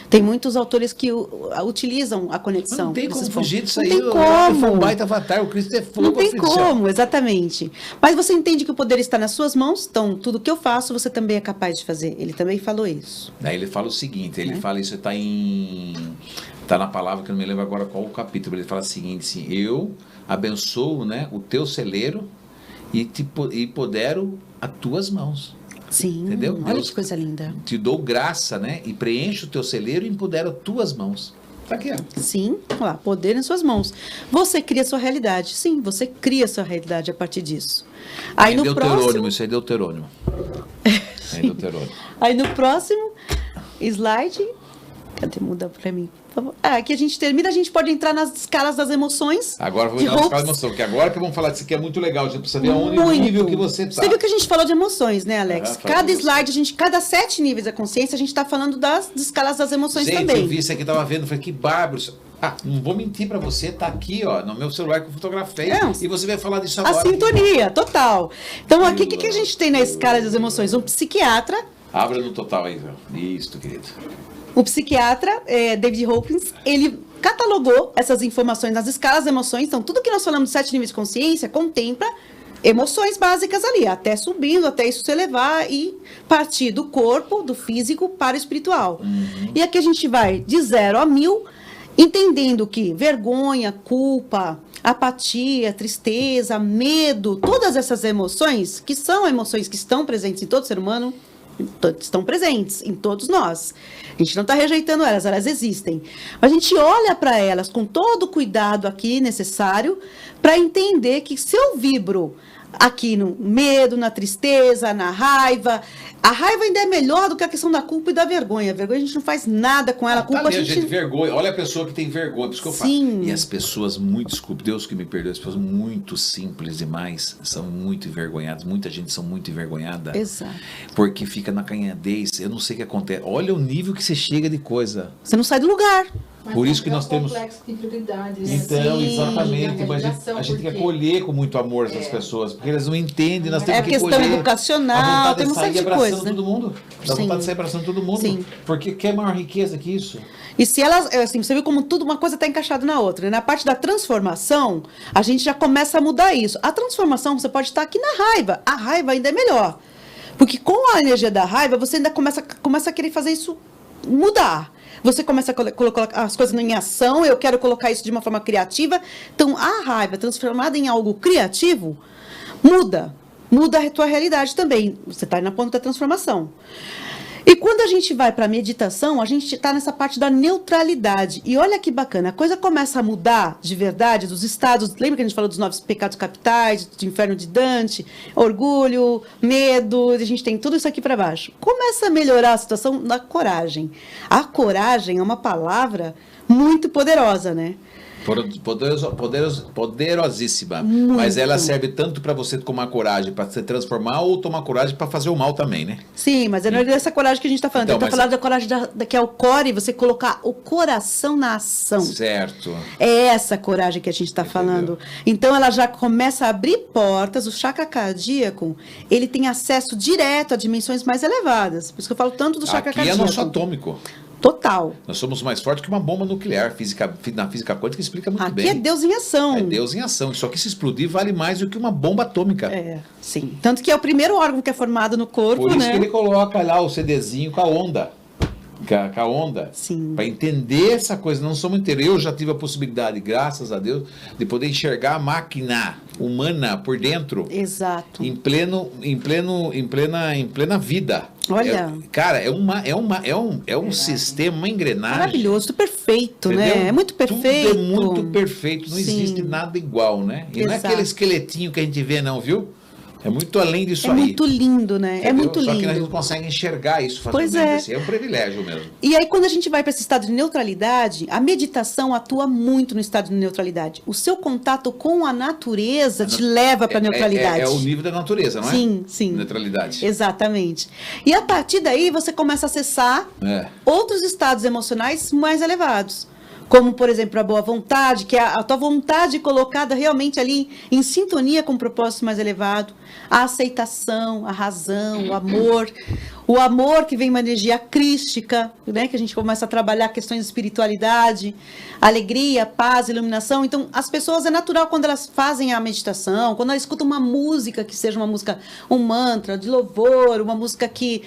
Tem muitos autores que utilizam a conexão. Não tem como desses fugir pontos. disso aí. Não tem Foi um como. baita avatar, o Cristo é fogo. Não tem oficial. como, exatamente. Mas você entende que o poder está nas suas mãos, então tudo que eu faço, você também é capaz de fazer. Ele também falou isso. Daí ele fala o seguinte, ele fala isso, está na palavra, que eu não me lembro agora qual o capítulo, ele fala o seguinte, assim, eu abençoo, né, o teu celeiro e podero as tuas mãos. Sim, Entendeu? olha Deus que coisa linda. Te dou graça, né, e preencho o teu celeiro e empodero as tuas mãos. Tá aqui, ó. Sim, lá, poder em suas mãos. Você cria sua realidade. Sim, você cria sua realidade a partir disso. Aí no próximo... Isso aí é deuterônimo. Aí no próximo slide... Cadê? Muda pra mim, por favor. Aqui a gente termina, a gente pode entrar nas escalas das emoções. Agora vou de dar uma escala Hopes. de emoção, porque agora que vamos falar disso aqui é muito legal, a gente precisa ver aonde o Muito. nível que você tá. Você viu que a gente falou de emoções, né, Alex? Falou Cada de slide, cada 7 níveis da consciência, a gente está falando das escalas das emoções Gente, também. eu vi isso aqui, tava vendo, falei, que bárbaro. Não vou mentir pra você, tá aqui, ó, no meu celular que eu fotografei, Não. e você vai falar disso A agora. sintonia, total. Então, aqui, o que a gente tem na escala das emoções? Um psiquiatra. Abra no total aí, velho. Isso, querido. O psiquiatra, David Hawkins, ele catalogou essas informações nas escalas das emoções. Então, tudo que nós falamos de 7 níveis de consciência contempla emoções básicas ali, até subindo, até isso se elevar e partir do corpo, do físico, para o espiritual. E aqui a gente vai de 0 a 1000 entendendo que vergonha, culpa, apatia, tristeza, medo, todas essas emoções, que são emoções que estão presentes em todo ser humano, estão presentes em todos nós. A gente não está rejeitando elas, elas existem. A gente olha para elas com todo o cuidado aqui necessário para entender que se eu vibro aqui no medo, na tristeza, na raiva, a raiva ainda é melhor do que a questão da culpa e da vergonha. A vergonha a gente não faz nada com ela. A culpa Tá a gente... vergonha. Olha a pessoa que tem vergonha, por isso que eu falo. E as pessoas muito, desculpe, Deus que me perdoe, as pessoas muito simples demais são muito envergonhadas. Muita gente são muito envergonhada. Exato. Porque fica na canhadez. Eu não sei o que acontece. Olha o nível que você chega de coisa. Você não sai do lugar. Mas por isso que nós um temos. complexo de prioridades. Então, Sim. exatamente. Mas a gente tem que acolher com muito amor essas pessoas, porque elas não entendem. Nós temos que questão colher. educacional, tem uma série de abraçando coisas, né? todo mundo. Dá Sim. vontade de sair abraçando todo mundo. Sim. Porque quer maior riqueza que isso? E se elas, assim, você viu como tudo, uma coisa está encaixada na outra. Né? Na parte da transformação, a gente já começa a mudar isso. A transformação, você pode estar aqui na raiva. A raiva ainda é melhor. Porque com a energia da raiva, você ainda começa a querer fazer isso mudar. Você começa a colocar as coisas em ação, eu quero colocar isso de uma forma criativa. Então, a raiva transformada em algo criativo, muda a tua realidade também. Você está na ponta da transformação. E quando a gente vai para a meditação, a gente está nessa parte da neutralidade. E olha que bacana, a coisa começa a mudar de verdade, dos estados. Lembra que a gente falou dos 9 pecados capitais, do inferno de Dante, orgulho, medo, a gente tem tudo isso aqui para baixo. Começa a melhorar a situação da coragem. A coragem é uma palavra muito poderosa, né? Poderosíssima. Muito. Mas ela serve tanto para você tomar coragem para se transformar ou tomar coragem para fazer o mal também, né? Sim, mas não é dessa coragem que a gente está falando. Então, a gente está falando da coragem que é o core, você colocar o coração na ação. Certo. É essa coragem que a gente está falando. Então, ela já começa a abrir portas. O chakra cardíaco, ele tem acesso direto a dimensões mais elevadas. Por isso que eu falo tanto do chakra Aqui cardíaco. é nosso atômico. Total. Nós somos mais fortes que uma bomba nuclear. Na física quântica explica muito bem. Aqui é Deus em ação. É Deus em ação. Só que se explodir vale mais do que uma bomba atômica. É, sim. Tanto que é o primeiro órgão que é formado no corpo, Por isso né? que ele coloca lá o CDzinho com a onda. Com a onda. Sim. Para entender essa coisa. Não somos inteiros. Eu já tive a possibilidade, graças a Deus, de poder enxergar a máquina humana por dentro. Exato. Em plena vida. Olha. Cara, é um sistema, uma engrenagem. Maravilhoso, perfeito, Entendeu? né? É muito perfeito. Tudo é muito perfeito. Não Sim. existe nada igual, né? E não é Exato. aquele esqueletinho que a gente vê, não, viu? É muito além disso É aí. muito lindo, né? Entendeu? É muito Só que a gente não lindo. consegue enxergar isso Pois facilmente. é. É um privilégio mesmo. E aí, quando a gente vai para esse estado de neutralidade, a meditação atua muito no estado de neutralidade. O seu contato com a natureza te leva para a neutralidade. É o nível da natureza, não é? Sim, sim. Neutralidade. Exatamente. E a partir daí, você começa a acessar É. outros estados emocionais mais elevados. Como, por exemplo, a boa vontade, que é a tua vontade colocada realmente ali em sintonia com um propósito mais elevado. A aceitação, a razão, o amor. O amor que vem uma energia crística, né? Que a gente começa a trabalhar questões de espiritualidade, alegria, paz, iluminação. Então, as pessoas, é natural quando elas fazem a meditação, quando elas escutam uma música, que seja uma música, um mantra de louvor, uma música que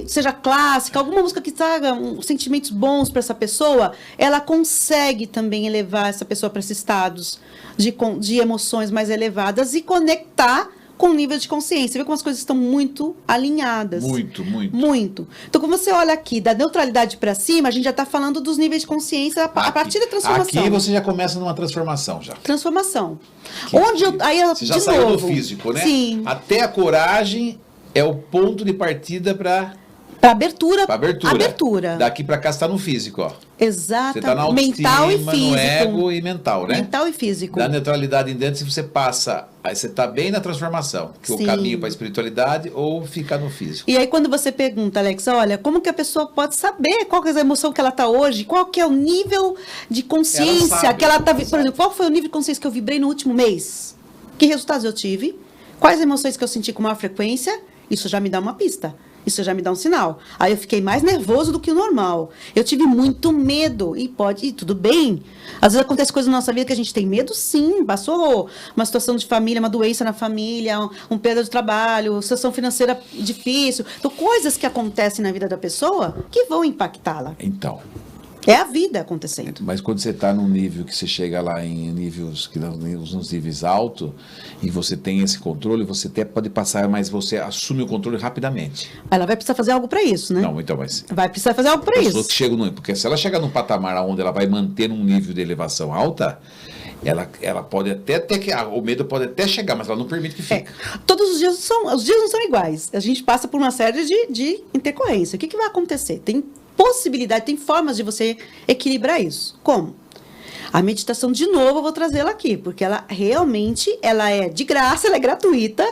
seja clássica, alguma música que traga sentimentos bons para essa pessoa, ela consegue também elevar essa pessoa para esses estados de emoções mais elevadas e conectar com o nível de consciência. Você vê como as coisas estão muito alinhadas. Muito, muito. Muito. Então, quando você olha aqui, da neutralidade para cima, a gente já está falando dos níveis de consciência a partir da transformação. Aqui você já começa numa transformação já. Transformação. Onde eu... Aí, Você já de saiu novo, do físico, né? Sim. Até a coragem é o ponto de partida para Para abertura. abertura. Abertura. Daqui para cá você está no físico, ó. Exato. Você está na autoestima, mental e físico. no ego e mental, né? Mental e físico. Da neutralidade em dentro, se você passa, aí você está bem na transformação, que é o Sim. caminho para a espiritualidade ou ficar no físico. E aí, quando você pergunta, Alex, olha, como que a pessoa pode saber qual que é a emoção que ela está hoje? Qual que é o nível de consciência Ela sabe, que ela está... ela Por sabe. exemplo, qual foi o nível de consciência que eu vibrei no último mês? Que resultados eu tive? Quais emoções que eu senti com maior frequência? Isso já me dá uma pista. Isso já me dá um sinal. Aí eu fiquei mais nervoso do que o normal. Eu tive muito medo. E tudo bem. Às vezes acontece coisa na nossa vida que a gente tem medo, sim. Passou uma situação de família, uma doença na família, um perda de trabalho, situação financeira difícil. Então, coisas que acontecem na vida da pessoa que vão impactá-la. Então, É a vida acontecendo. Mas quando você está num nível que você chega lá em níveis, nos níveis altos, e você tem esse controle, você até pode passar, mas você assume o controle rapidamente. Ela vai precisar fazer algo para isso, né? Não, então, mas... Vai precisar fazer algo para isso. Que chegam porque se ela chegar num patamar onde ela vai manter um nível de elevação alta, ela pode até ter que... o medo pode até chegar, mas ela não permite que fique. Todos os dias os dias não são iguais. A gente passa por uma série de intercorrências. O que vai acontecer? Tem possibilidade, tem formas de você equilibrar isso. Como? A meditação, de novo, eu vou trazê-la aqui, porque ela realmente, ela é de graça, ela é gratuita,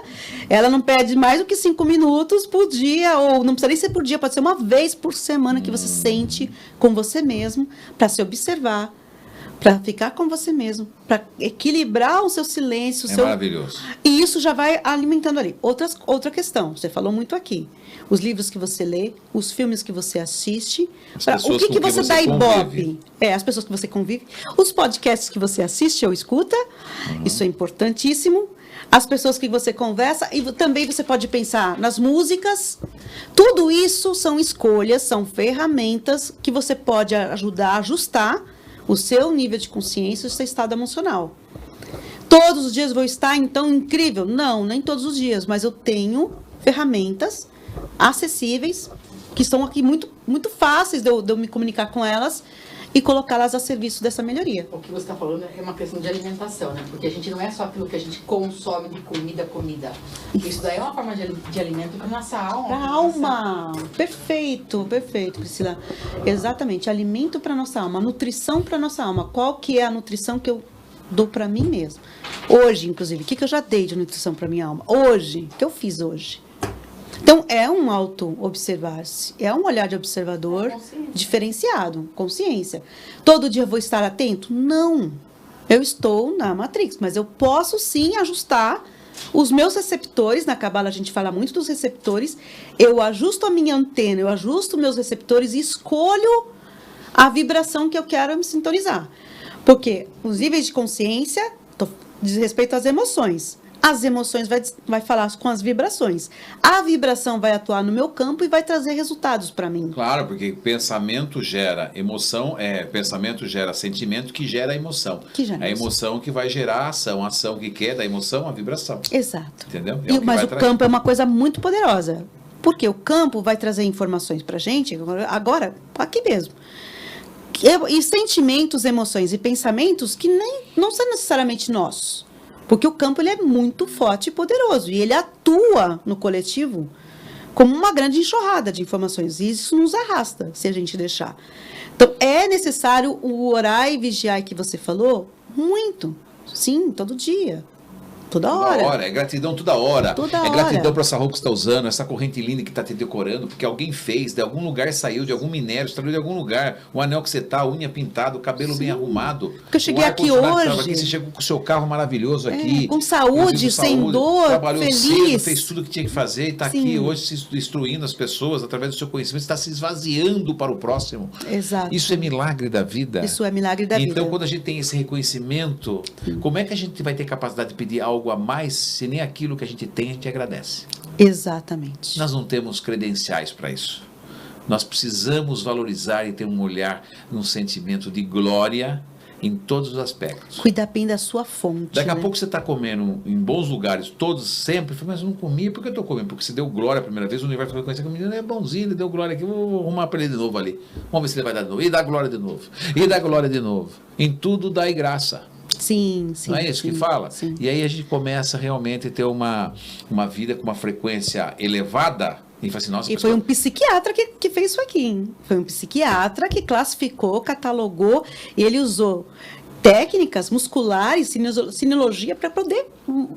ela não pede mais do que 5 minutos por dia, ou não precisa nem ser por dia, pode ser uma vez por semana que você sente com você mesmo, para se observar, para ficar com você mesmo, para equilibrar o seu silêncio. Maravilhoso. E isso já vai alimentando ali. Outra questão, você falou muito aqui. Os livros que você lê, os filmes que você assiste, o que você dá ibope? As pessoas que você convive, os podcasts que você assiste ou escuta, isso é importantíssimo. As pessoas que você conversa, e também você pode pensar nas músicas. Tudo isso são escolhas, são ferramentas que você pode ajudar a ajustar o seu nível de consciência e o seu estado emocional. Todos os dias vou estar, então, incrível? Não, nem todos os dias, mas eu tenho ferramentas acessíveis, que estão aqui muito, muito fáceis de eu me comunicar com elas e colocá-las a serviço dessa melhoria. O que você está falando é uma questão de alimentação, né? Porque a gente não é só aquilo que a gente consome de comida. Isso daí é uma forma de alimento para nossa alma. Para a alma. Perfeito, Priscila. Exatamente, alimento para nossa alma, nutrição para nossa alma. Qual que é a nutrição que eu dou para mim mesmo? Hoje, inclusive, o que eu já dei de nutrição para minha alma? Hoje, o que eu fiz hoje? Então, é um auto-observar-se, é um olhar de observador diferenciado, consciência. Todo dia eu vou estar atento? Não. Eu estou na Matrix, mas eu posso sim ajustar os meus receptores. Na Cabala a gente fala muito dos receptores. Eu ajusto a minha antena, eu ajusto meus receptores e escolho a vibração que eu quero me sintonizar. Porque os níveis de consciência diz respeito às emoções. As emoções vai falar com as vibrações. A vibração vai atuar no meu campo e vai trazer resultados para mim. Claro, porque pensamento gera emoção, pensamento gera sentimento que gera emoção. A emoção que vai gerar ação. A ação que quer da emoção, a vibração. Exato. Entendeu? Mas o campo é uma coisa muito poderosa. Porque o campo vai trazer informações para a gente, agora, aqui mesmo. E sentimentos, emoções e pensamentos que não são necessariamente nossos. Porque o campo ele é muito forte e poderoso. E ele atua no coletivo como uma grande enxurrada de informações. E isso nos arrasta, se a gente deixar. Então, é necessário o orar e vigiar que você falou muito. Sim, todo dia. Toda hora. É gratidão toda hora. Toda gratidão para essa roupa que você está usando, essa corrente linda que está te decorando, porque alguém fez, de algum lugar saiu, de algum minério, extraiu de algum lugar, o anel que você tá, a unha pintada, o cabelo bem arrumado. Porque eu cheguei aqui hoje. Aqui, você chegou com o seu carro maravilhoso aqui. Com saúde, sem dor, trabalhou feliz. Cedo, fez tudo o que tinha que fazer e está aqui hoje se instruindo as pessoas através do seu conhecimento, está se esvaziando para o próximo. Exato. Isso é milagre da vida. Isso é milagre da vida. Então, quando a gente tem esse reconhecimento, como é que a gente vai ter capacidade de pedir algo a mais? Se nem aquilo que a gente tem, a gente agradece. Exatamente. Nós não temos credenciais para isso. Nós precisamos valorizar e ter um olhar, um sentimento de glória em todos os aspectos. Cuidar bem da sua fonte. Daqui a pouco você está comendo em bons lugares, todos sempre, mas eu não comi, por que eu estou comendo? Porque você deu glória a primeira vez, o universo falou, esse menino é bonzinho, ele deu glória aqui, vou arrumar para ele de novo ali. Vamos ver se ele vai dar de novo. E dá glória de novo. E dá glória de novo. Em tudo dá graça. Sim. Não é isso que fala? Sim. E aí a gente começa realmente a ter uma vida com uma frequência elevada. E, assim, nossa, foi um psiquiatra que fez isso aqui. Hein? Foi um psiquiatra que classificou, catalogou, e ele usou técnicas musculares, sinologia, para poder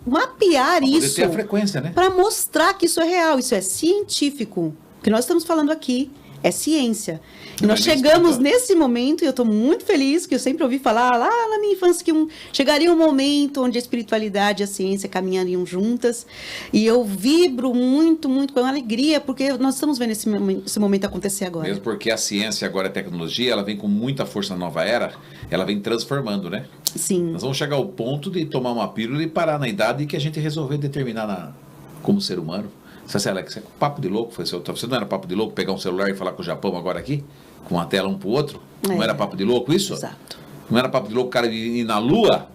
mapear isso. Poder ter a frequência, né? Para mostrar que isso é real, isso é científico. O que nós estamos falando aqui é ciência. E nós chegamos nesse momento, e eu estou muito feliz, que eu sempre ouvi falar lá na minha infância, que chegaria um momento onde a espiritualidade e a ciência caminhariam juntas. E eu vibro muito, muito com alegria, porque nós estamos vendo esse momento acontecer agora. Mesmo porque a ciência, agora a tecnologia, ela vem com muita força na nova era, ela vem transformando, né? Sim. Nós vamos chegar ao ponto de tomar uma pílula e parar na idade que a gente resolver determinar como ser humano. Você, Alex, é papo de louco? Você não era papo de louco pegar um celular e falar com o Japão agora aqui? Com uma tela um pro outro? Não era papo de louco isso? Exato. Não era papo de louco o cara ir na Lua?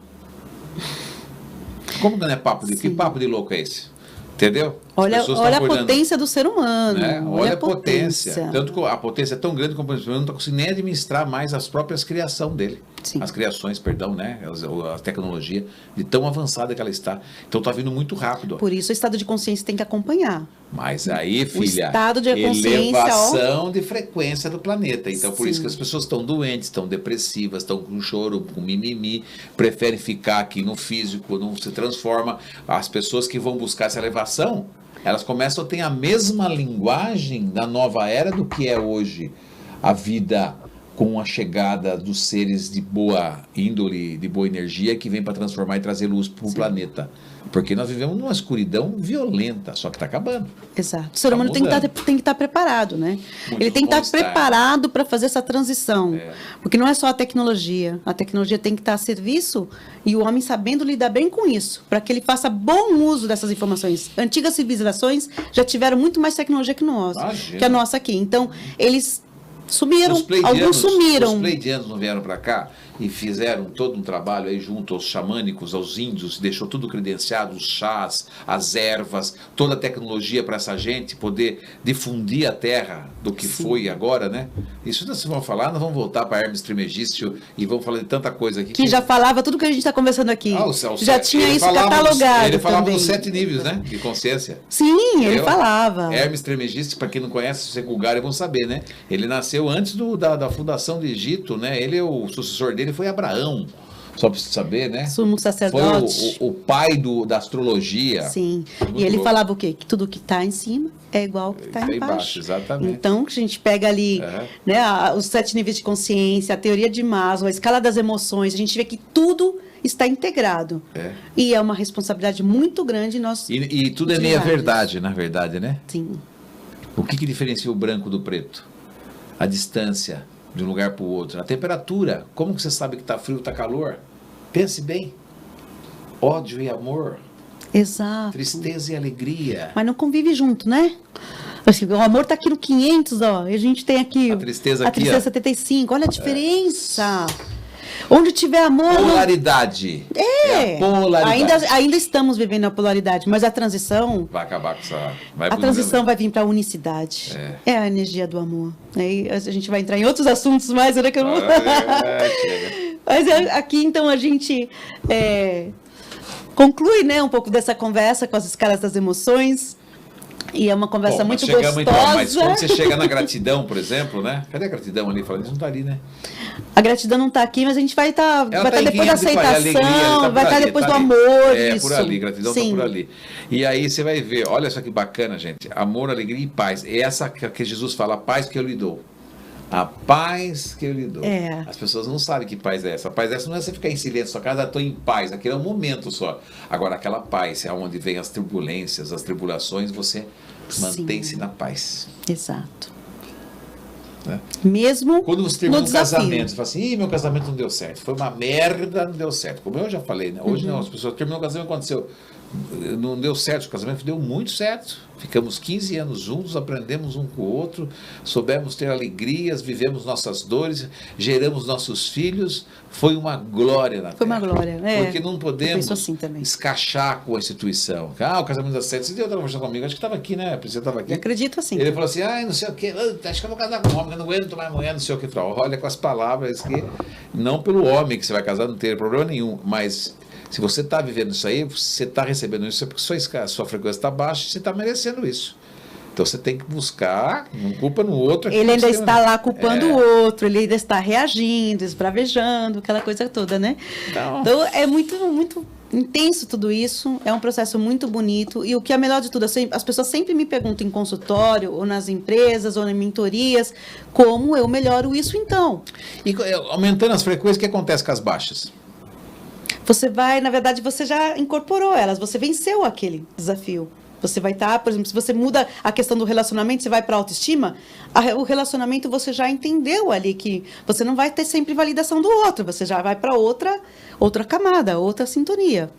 Como que não é papo de... Que papo de louco é esse? Entendeu? Olha a potência do ser humano. Né? Olha a potência. Tanto que a potência é tão grande que o ser humano não está conseguindo nem administrar mais as próprias criações dele. Sim. As criações, perdão, né? A tecnologia, de tão avançada que ela está. Então está vindo muito rápido. Por isso o estado de consciência tem que acompanhar. Mas aí, filha, o estado de consciência, elevação de frequência do planeta. Então, por Sim. isso que as pessoas estão doentes, estão depressivas, estão com choro, com mimimi, preferem ficar aqui no físico, não se transforma. As pessoas que vão buscar essa elevação, elas começam a ter a mesma linguagem da nova era do que é hoje a vida com a chegada dos seres de boa índole, de boa energia, que vem para transformar e trazer luz para o planeta. Porque nós vivemos numa escuridão violenta, só que está acabando. Exato. O ser humano tem que estar preparado, né? Ele tem que estar preparado para fazer essa transição. Porque não é só a tecnologia tem que estar a serviço e o homem sabendo lidar bem com isso, para que ele faça bom uso dessas informações. Antigas civilizações já tiveram muito mais tecnologia que a nossa aqui. Então, eles sumiram, alguns sumiram. Os pleidianos não vieram para cá e fizeram todo um trabalho aí junto aos xamânicos, aos índios, deixou tudo credenciado, os chás, as ervas, toda a tecnologia para essa gente poder difundir a terra do que foi agora, né? Isso nós vamos falar, nós vamos voltar para Hermes Trismegisto e vamos falar de tanta coisa aqui. Que já falava tudo que a gente está conversando aqui. Já tinha isso catalogado. Ele falava também. dos 7 níveis, né? De consciência. Sim, ele falava. Hermes Trismegisto, para quem não conhece, se Google vão saber, né? Ele nasceu antes da fundação do Egito, né? Ele, o sucessor dele foi Abraão, só para você saber, né? Sumo sacerdote. Foi o pai da astrologia. Sim, e ele falava o quê? Que tudo que está em cima é igual ao que está embaixo. Exatamente. Então, a gente pega ali né, os 7 níveis de consciência, a teoria de Maslow, a escala das emoções, a gente vê que tudo está integrado. E é uma responsabilidade muito grande nós. E tudo é meia verdade, na verdade, né? Sim. O que diferencia o branco do preto? A distância de um lugar para o outro. A temperatura. Como que você sabe que está frio, está calor? Pense bem. Ódio e amor. Exato. Tristeza e alegria. Mas não convive junto, né? Assim, o amor está aqui no 500, ó. E a gente tem aqui a tristeza aqui, 75. Olha a diferença. Onde tiver amor... Polaridade. É a polaridade. Ainda estamos vivendo a polaridade, mas a transição... Vai acabar com essa... A transição vai vir para a unicidade. É a energia do amor. Aí a gente vai entrar em outros assuntos mais, né? Que eu não... Mas aqui, então, a gente conclui, né, um pouco dessa conversa com as escalas das emoções. E é uma conversa muito gostosa. Então, mas quando você chega na gratidão, por exemplo, né? Cadê a gratidão ali? Falando isso, não está ali, né? A gratidão não está aqui, mas a gente vai estar depois da aceitação, vai estar depois do amor. Por ali, gratidão está por ali. E aí você vai ver, olha só que bacana, gente. Amor, alegria e paz. É essa que Jesus fala, a paz que eu lhe dou. A paz que eu lhe dou. As pessoas não sabem que paz é essa. A paz é essa não é você ficar em silêncio, sua casa, estou em paz. Aquele é um momento só. Agora, aquela paz é onde vem as turbulências, as tribulações, você mantém-se na paz. Exato. Né? Mesmo quando você termina um casamento, você fala assim, meu casamento não deu certo. Foi uma merda, não deu certo. Como eu já falei, né? Hoje não, as pessoas terminam o casamento, aconteceu. Não deu certo o casamento, deu muito certo. Ficamos 15 anos juntos, aprendemos um com o outro, soubemos ter alegrias, vivemos nossas dores, geramos nossos filhos. Foi uma glória na terra. Foi uma glória, Porque não podemos assim escachar com a instituição. O casamento dá certo. Você deu outra conversa comigo, acho que estava aqui, né? A Priscila estava aqui. Eu acredito assim. Ele falou assim, não sei o quê, acho que eu vou casar com um homem, eu não aguento mais mulher, não sei o que. Olha com as palavras que, não pelo homem que você vai casar, não tem problema nenhum, mas... Se você está vivendo isso aí, você está recebendo isso, é porque sua frequência está baixa e você está merecendo isso. Então você tem que buscar, não culpa no outro. Ele ainda está lá culpando o outro, ele ainda está reagindo, esbravejando, aquela coisa toda, né? Então é muito, muito intenso tudo isso, é um processo muito bonito. E o que é melhor de tudo, as pessoas sempre me perguntam em consultório, ou nas empresas, ou em mentorias, como eu melhoro isso então? E aumentando as frequências, o que acontece com as baixas? Você vai, na verdade, você já incorporou elas, você venceu aquele desafio. Você vai estar, por exemplo, se você muda a questão do relacionamento, você vai para a autoestima, o relacionamento você já entendeu ali que você não vai ter sempre validação do outro, você já vai para outra camada, outra sintonia.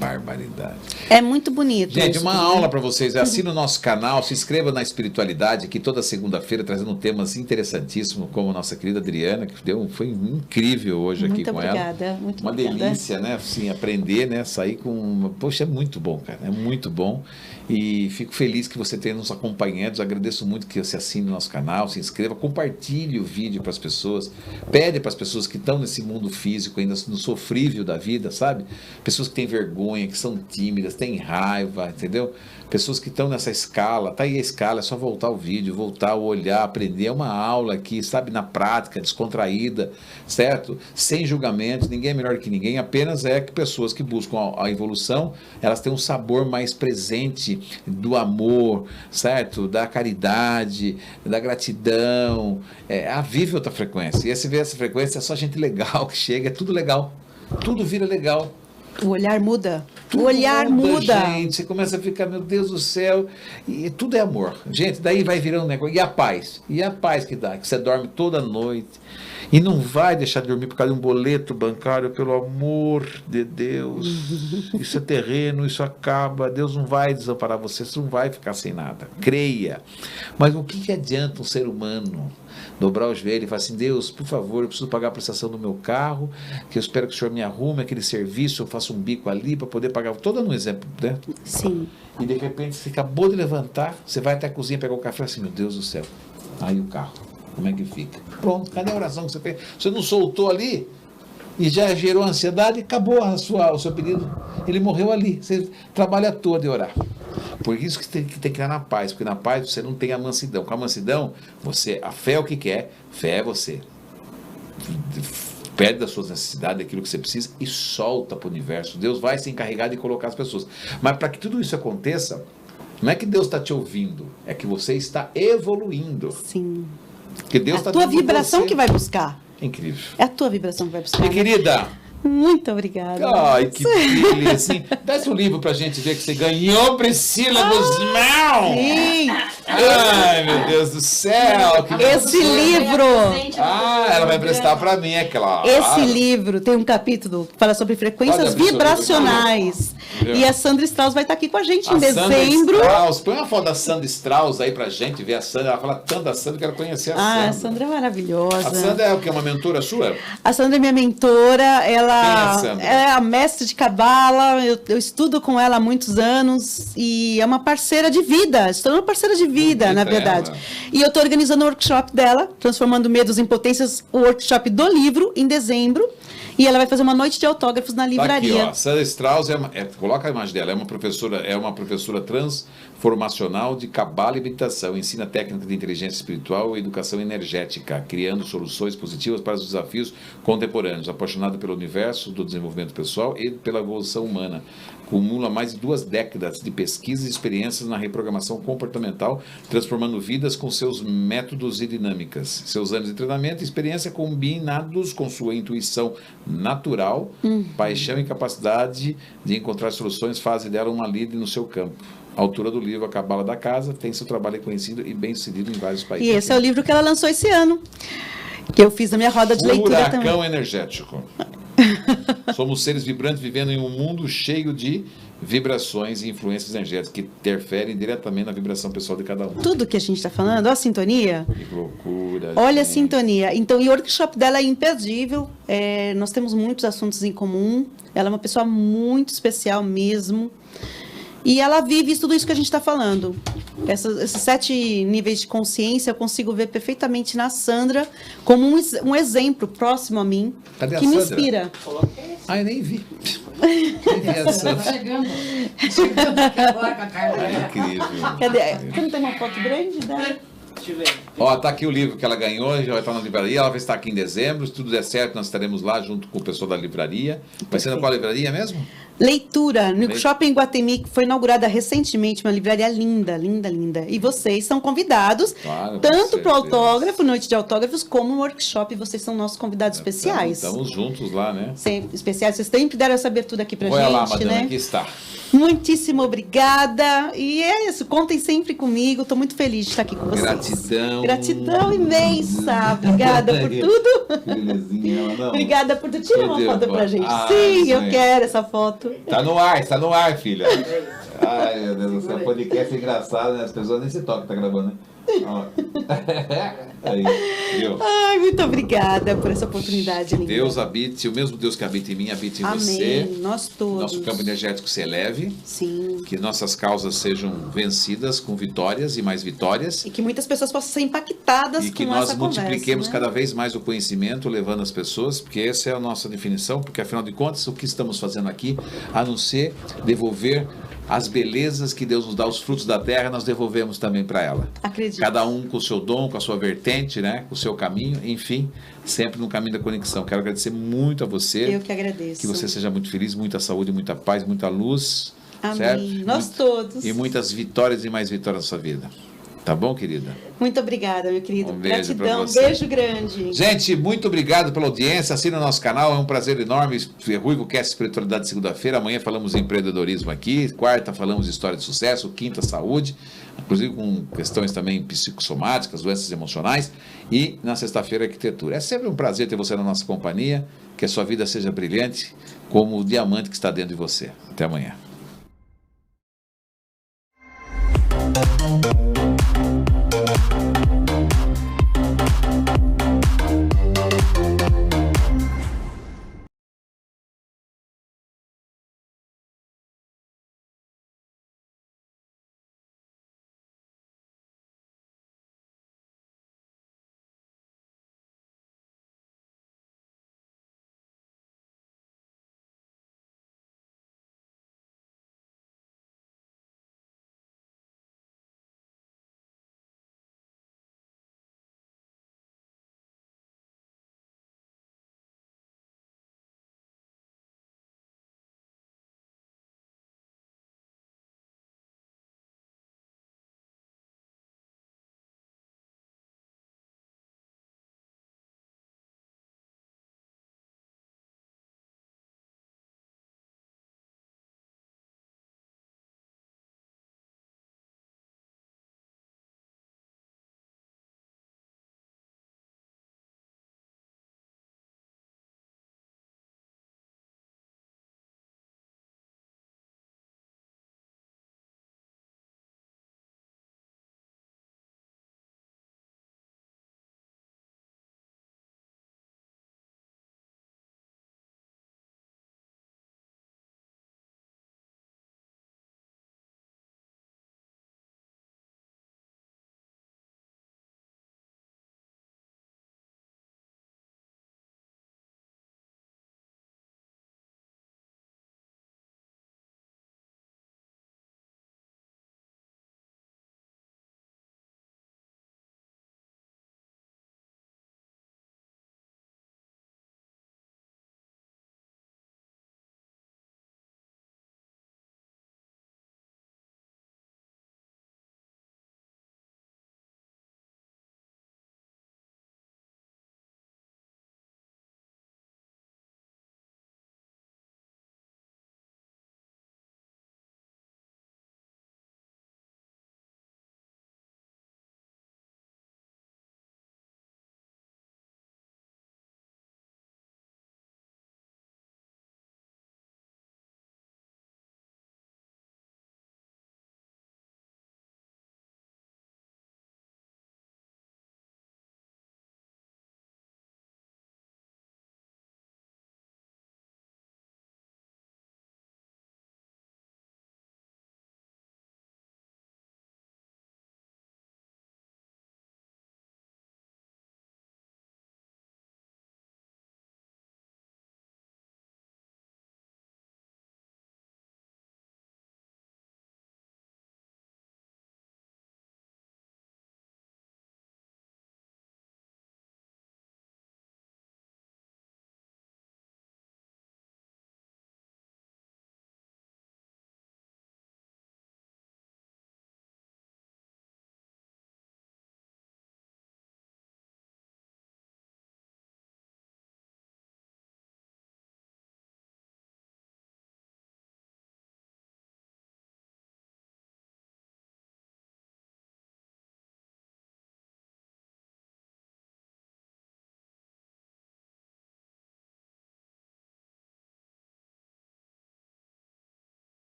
barbaridade. É muito bonito. Gente, isso, uma né? aula para vocês. Assina o nosso canal, se inscreva na Espiritualidade, aqui toda segunda-feira trazendo temas interessantíssimos, como a nossa querida Adriana, que foi incrível hoje aqui Muito com obrigada, ela. muito Uma obrigada. delícia, né? Assim, aprender, né? Sair com... Poxa, é muito bom, cara. É muito bom. E fico feliz que você tenha nos acompanhado. Agradeço muito que você assine o nosso canal, se inscreva, compartilhe o vídeo para as pessoas. Pede para as pessoas que estão nesse mundo físico, ainda no sofrível da vida, sabe? Pessoas que têm vergonha, que são tímidas, têm raiva, entendeu? Pessoas que estão nessa escala, tá aí a escala, é só voltar o vídeo, voltar o olhar, aprender. É uma aula aqui, sabe, na prática, descontraída, certo? Sem julgamentos, ninguém é melhor que ninguém, apenas é que pessoas que buscam a evolução, elas têm um sabor mais presente do amor, certo? Da caridade, da gratidão. Vive outra frequência. E se vê essa frequência, é só gente legal que chega, é tudo legal. Tudo vira legal. O olhar muda. Tudo O olhar muda. Gente, você começa a ficar, meu Deus do céu, e tudo é amor. Gente, daí vai virando um negócio. E a paz? E a paz que dá? Que você dorme toda noite e não vai deixar de dormir por causa de um boleto bancário, pelo amor de Deus. Isso é terreno, isso acaba. Deus não vai desamparar você não vai ficar sem nada. Creia. Mas o que adianta um ser humano dobrar o joelho e falar assim: Deus, por favor, eu preciso pagar a prestação do meu carro, que eu espero que o Senhor me arrume aquele serviço, eu faço um bico ali para poder pagar. Estou dando um exemplo, né? Sim. E de repente você acabou de levantar, você vai até a cozinha pegar o café e assim: meu Deus do céu, aí o carro, como é que fica? Pronto, cadê a oração que você fez? Você não soltou ali e já gerou ansiedade, acabou o seu pedido, ele morreu ali. Você trabalha todo de orar. Por isso que tem que estar na paz, porque na paz você não tem a mansidão. Com a mansidão, a fé é o que quer, fé é você. Pede das suas necessidades, daquilo que você precisa e solta para o universo. Deus vai se encarregar de colocar as pessoas. Mas para que tudo isso aconteça, não é que Deus está te ouvindo, é que você está evoluindo. Sim. Que Deus A está tua dentro de vibração você. que vai buscar. Incrível. É a tua vibração que vai buscar. Minha querida, Muito obrigada. ai, que beleza, assim. Dá esse livro pra gente ver que você ganhou, Priscila Guzmão. Sim. Ai, meu Deus do céu. Que Esse livro. ela vai emprestar pra mim, é claro. Esse livro tem um capítulo que fala sobre frequências Olha, professor, vibracionais. Viu? E a Sandra Strauss vai estar aqui com a gente em Sandra dezembro. Strauss. Põe uma foto da Sandra Strauss aí pra gente ver a Sandra. Ela fala tanto da Sandra que eu quero conhecer a Sandra. A Sandra é maravilhosa. A Sandra é o que? Uma mentora sua? A Sandra é minha mentora, Quem é ela a Sandra? é a mestre de Cabala, eu estudo com ela há muitos anos e é uma parceira de vida, estou uma parceira de vida, Bonita na verdade. ela. E eu estou organizando o workshop dela, Transformando Medos em Potências, o workshop do livro, em dezembro, e ela vai fazer uma noite de autógrafos na Tá livraria. aqui, ó. Sandra Strauss coloca a imagem dela, é uma professora transformacional de cabala e meditação, ensina técnicas de inteligência espiritual e educação energética, criando soluções positivas para os desafios contemporâneos, apaixonada pelo universo do desenvolvimento pessoal e pela evolução humana. Acumula mais de 2 décadas de pesquisas e experiências na reprogramação comportamental, transformando vidas com seus métodos e dinâmicas. Seus anos de treinamento e experiência combinados com sua intuição natural, paixão e capacidade de encontrar soluções fazem dela uma líder no seu campo. A autora do livro A Cabala da Casa tem seu trabalho reconhecido e bem sucedido em vários países. E esse é o livro que ela lançou esse ano, que eu fiz na minha roda de leitura também. Furacão energético. Somos seres vibrantes vivendo em um mundo cheio de vibrações e influências energéticas que interferem diretamente na vibração pessoal de cada um. Tudo que a gente está falando, olha a sintonia. Que loucura. Olha a gente. sintonia. Então, e o workshop dela é imperdível. Nós temos muitos assuntos em comum. Ela é uma pessoa muito especial mesmo. E ela vive tudo isso que a gente está falando. Esses 7 níveis de consciência eu consigo ver perfeitamente na Sandra como um exemplo próximo a mim. Cadê a que me Sandra? inspira. Ai, nem vi. Nem vi essa. Tá chegando aqui agora com a Carla. É incrível. Cadê? Você não tem uma foto grande dela? Ó, tá aqui o livro que ela ganhou, já vai estar na livraria, ela vai estar aqui em dezembro, se tudo der certo, nós estaremos lá junto com o pessoal da livraria. Vai ser na qual livraria mesmo? Leitura, no Shopping Guatemi, que foi inaugurada recentemente, uma livraria linda, linda, linda. E vocês são convidados, Claro, com tanto para o certeza. autógrafo, noite de autógrafos, como no workshop, vocês são nossos convidados especiais. Estamos juntos lá, né? Sempre especiais, vocês sempre deram essa abertura aqui pra Olha gente, lá, madame, né? aqui está. Muitíssimo obrigada. E é isso, contem sempre comigo. Estou muito feliz de estar aqui com vocês. Gratidão. Gratidão imensa. Obrigada por tudo. Que belezinha, ela não. Obrigada por tudo. Tira uma Tô de foto boa. pra gente. Ah, Sim, eu sim. quero essa foto. Tá no ar, filha. Ai, meu Deus do céu, podcast é engraçado, né? As pessoas nem se tocam, tá gravando, né? Ó. Aí, viu? Ai, muito obrigada por essa oportunidade, linda. Deus habite, o mesmo Deus que habita em mim, habite em Amém. você. Nós todos. Nosso campo energético se eleve. Sim. Que nossas causas sejam vencidas com vitórias e mais vitórias. E que muitas pessoas possam ser impactadas E que com nós essa multipliquemos conversa, né? cada vez mais o conhecimento, levando as pessoas, porque essa é a nossa definição, porque afinal de contas, o que estamos fazendo aqui, a não ser devolver as belezas que Deus nos dá, os frutos da terra, nós devolvemos também para ela. Acredito. Cada um com o seu dom, com a sua vertente, né? Com o seu caminho, enfim, sempre no caminho da conexão. Quero agradecer muito a você. Eu que agradeço. Que você seja muito feliz, muita saúde, muita paz, muita luz. Amém. Certo? Nós todos. E muitas vitórias e mais vitórias na sua vida. Tá bom, querida? Muito obrigada, meu querido. Um beijo pra Gratidão, você. beijo grande. Gente, muito obrigado pela audiência. Assina o nosso canal, é um prazer enorme. Ruivo Cast Espiritualidade segunda-feira. Amanhã falamos de empreendedorismo aqui. Quarta falamos de história de sucesso. Quinta, saúde. Inclusive com questões também psicossomáticas, doenças emocionais. E na sexta-feira, arquitetura. É sempre um prazer ter você na nossa companhia. Que a sua vida seja brilhante como o diamante que está dentro de você. Até amanhã.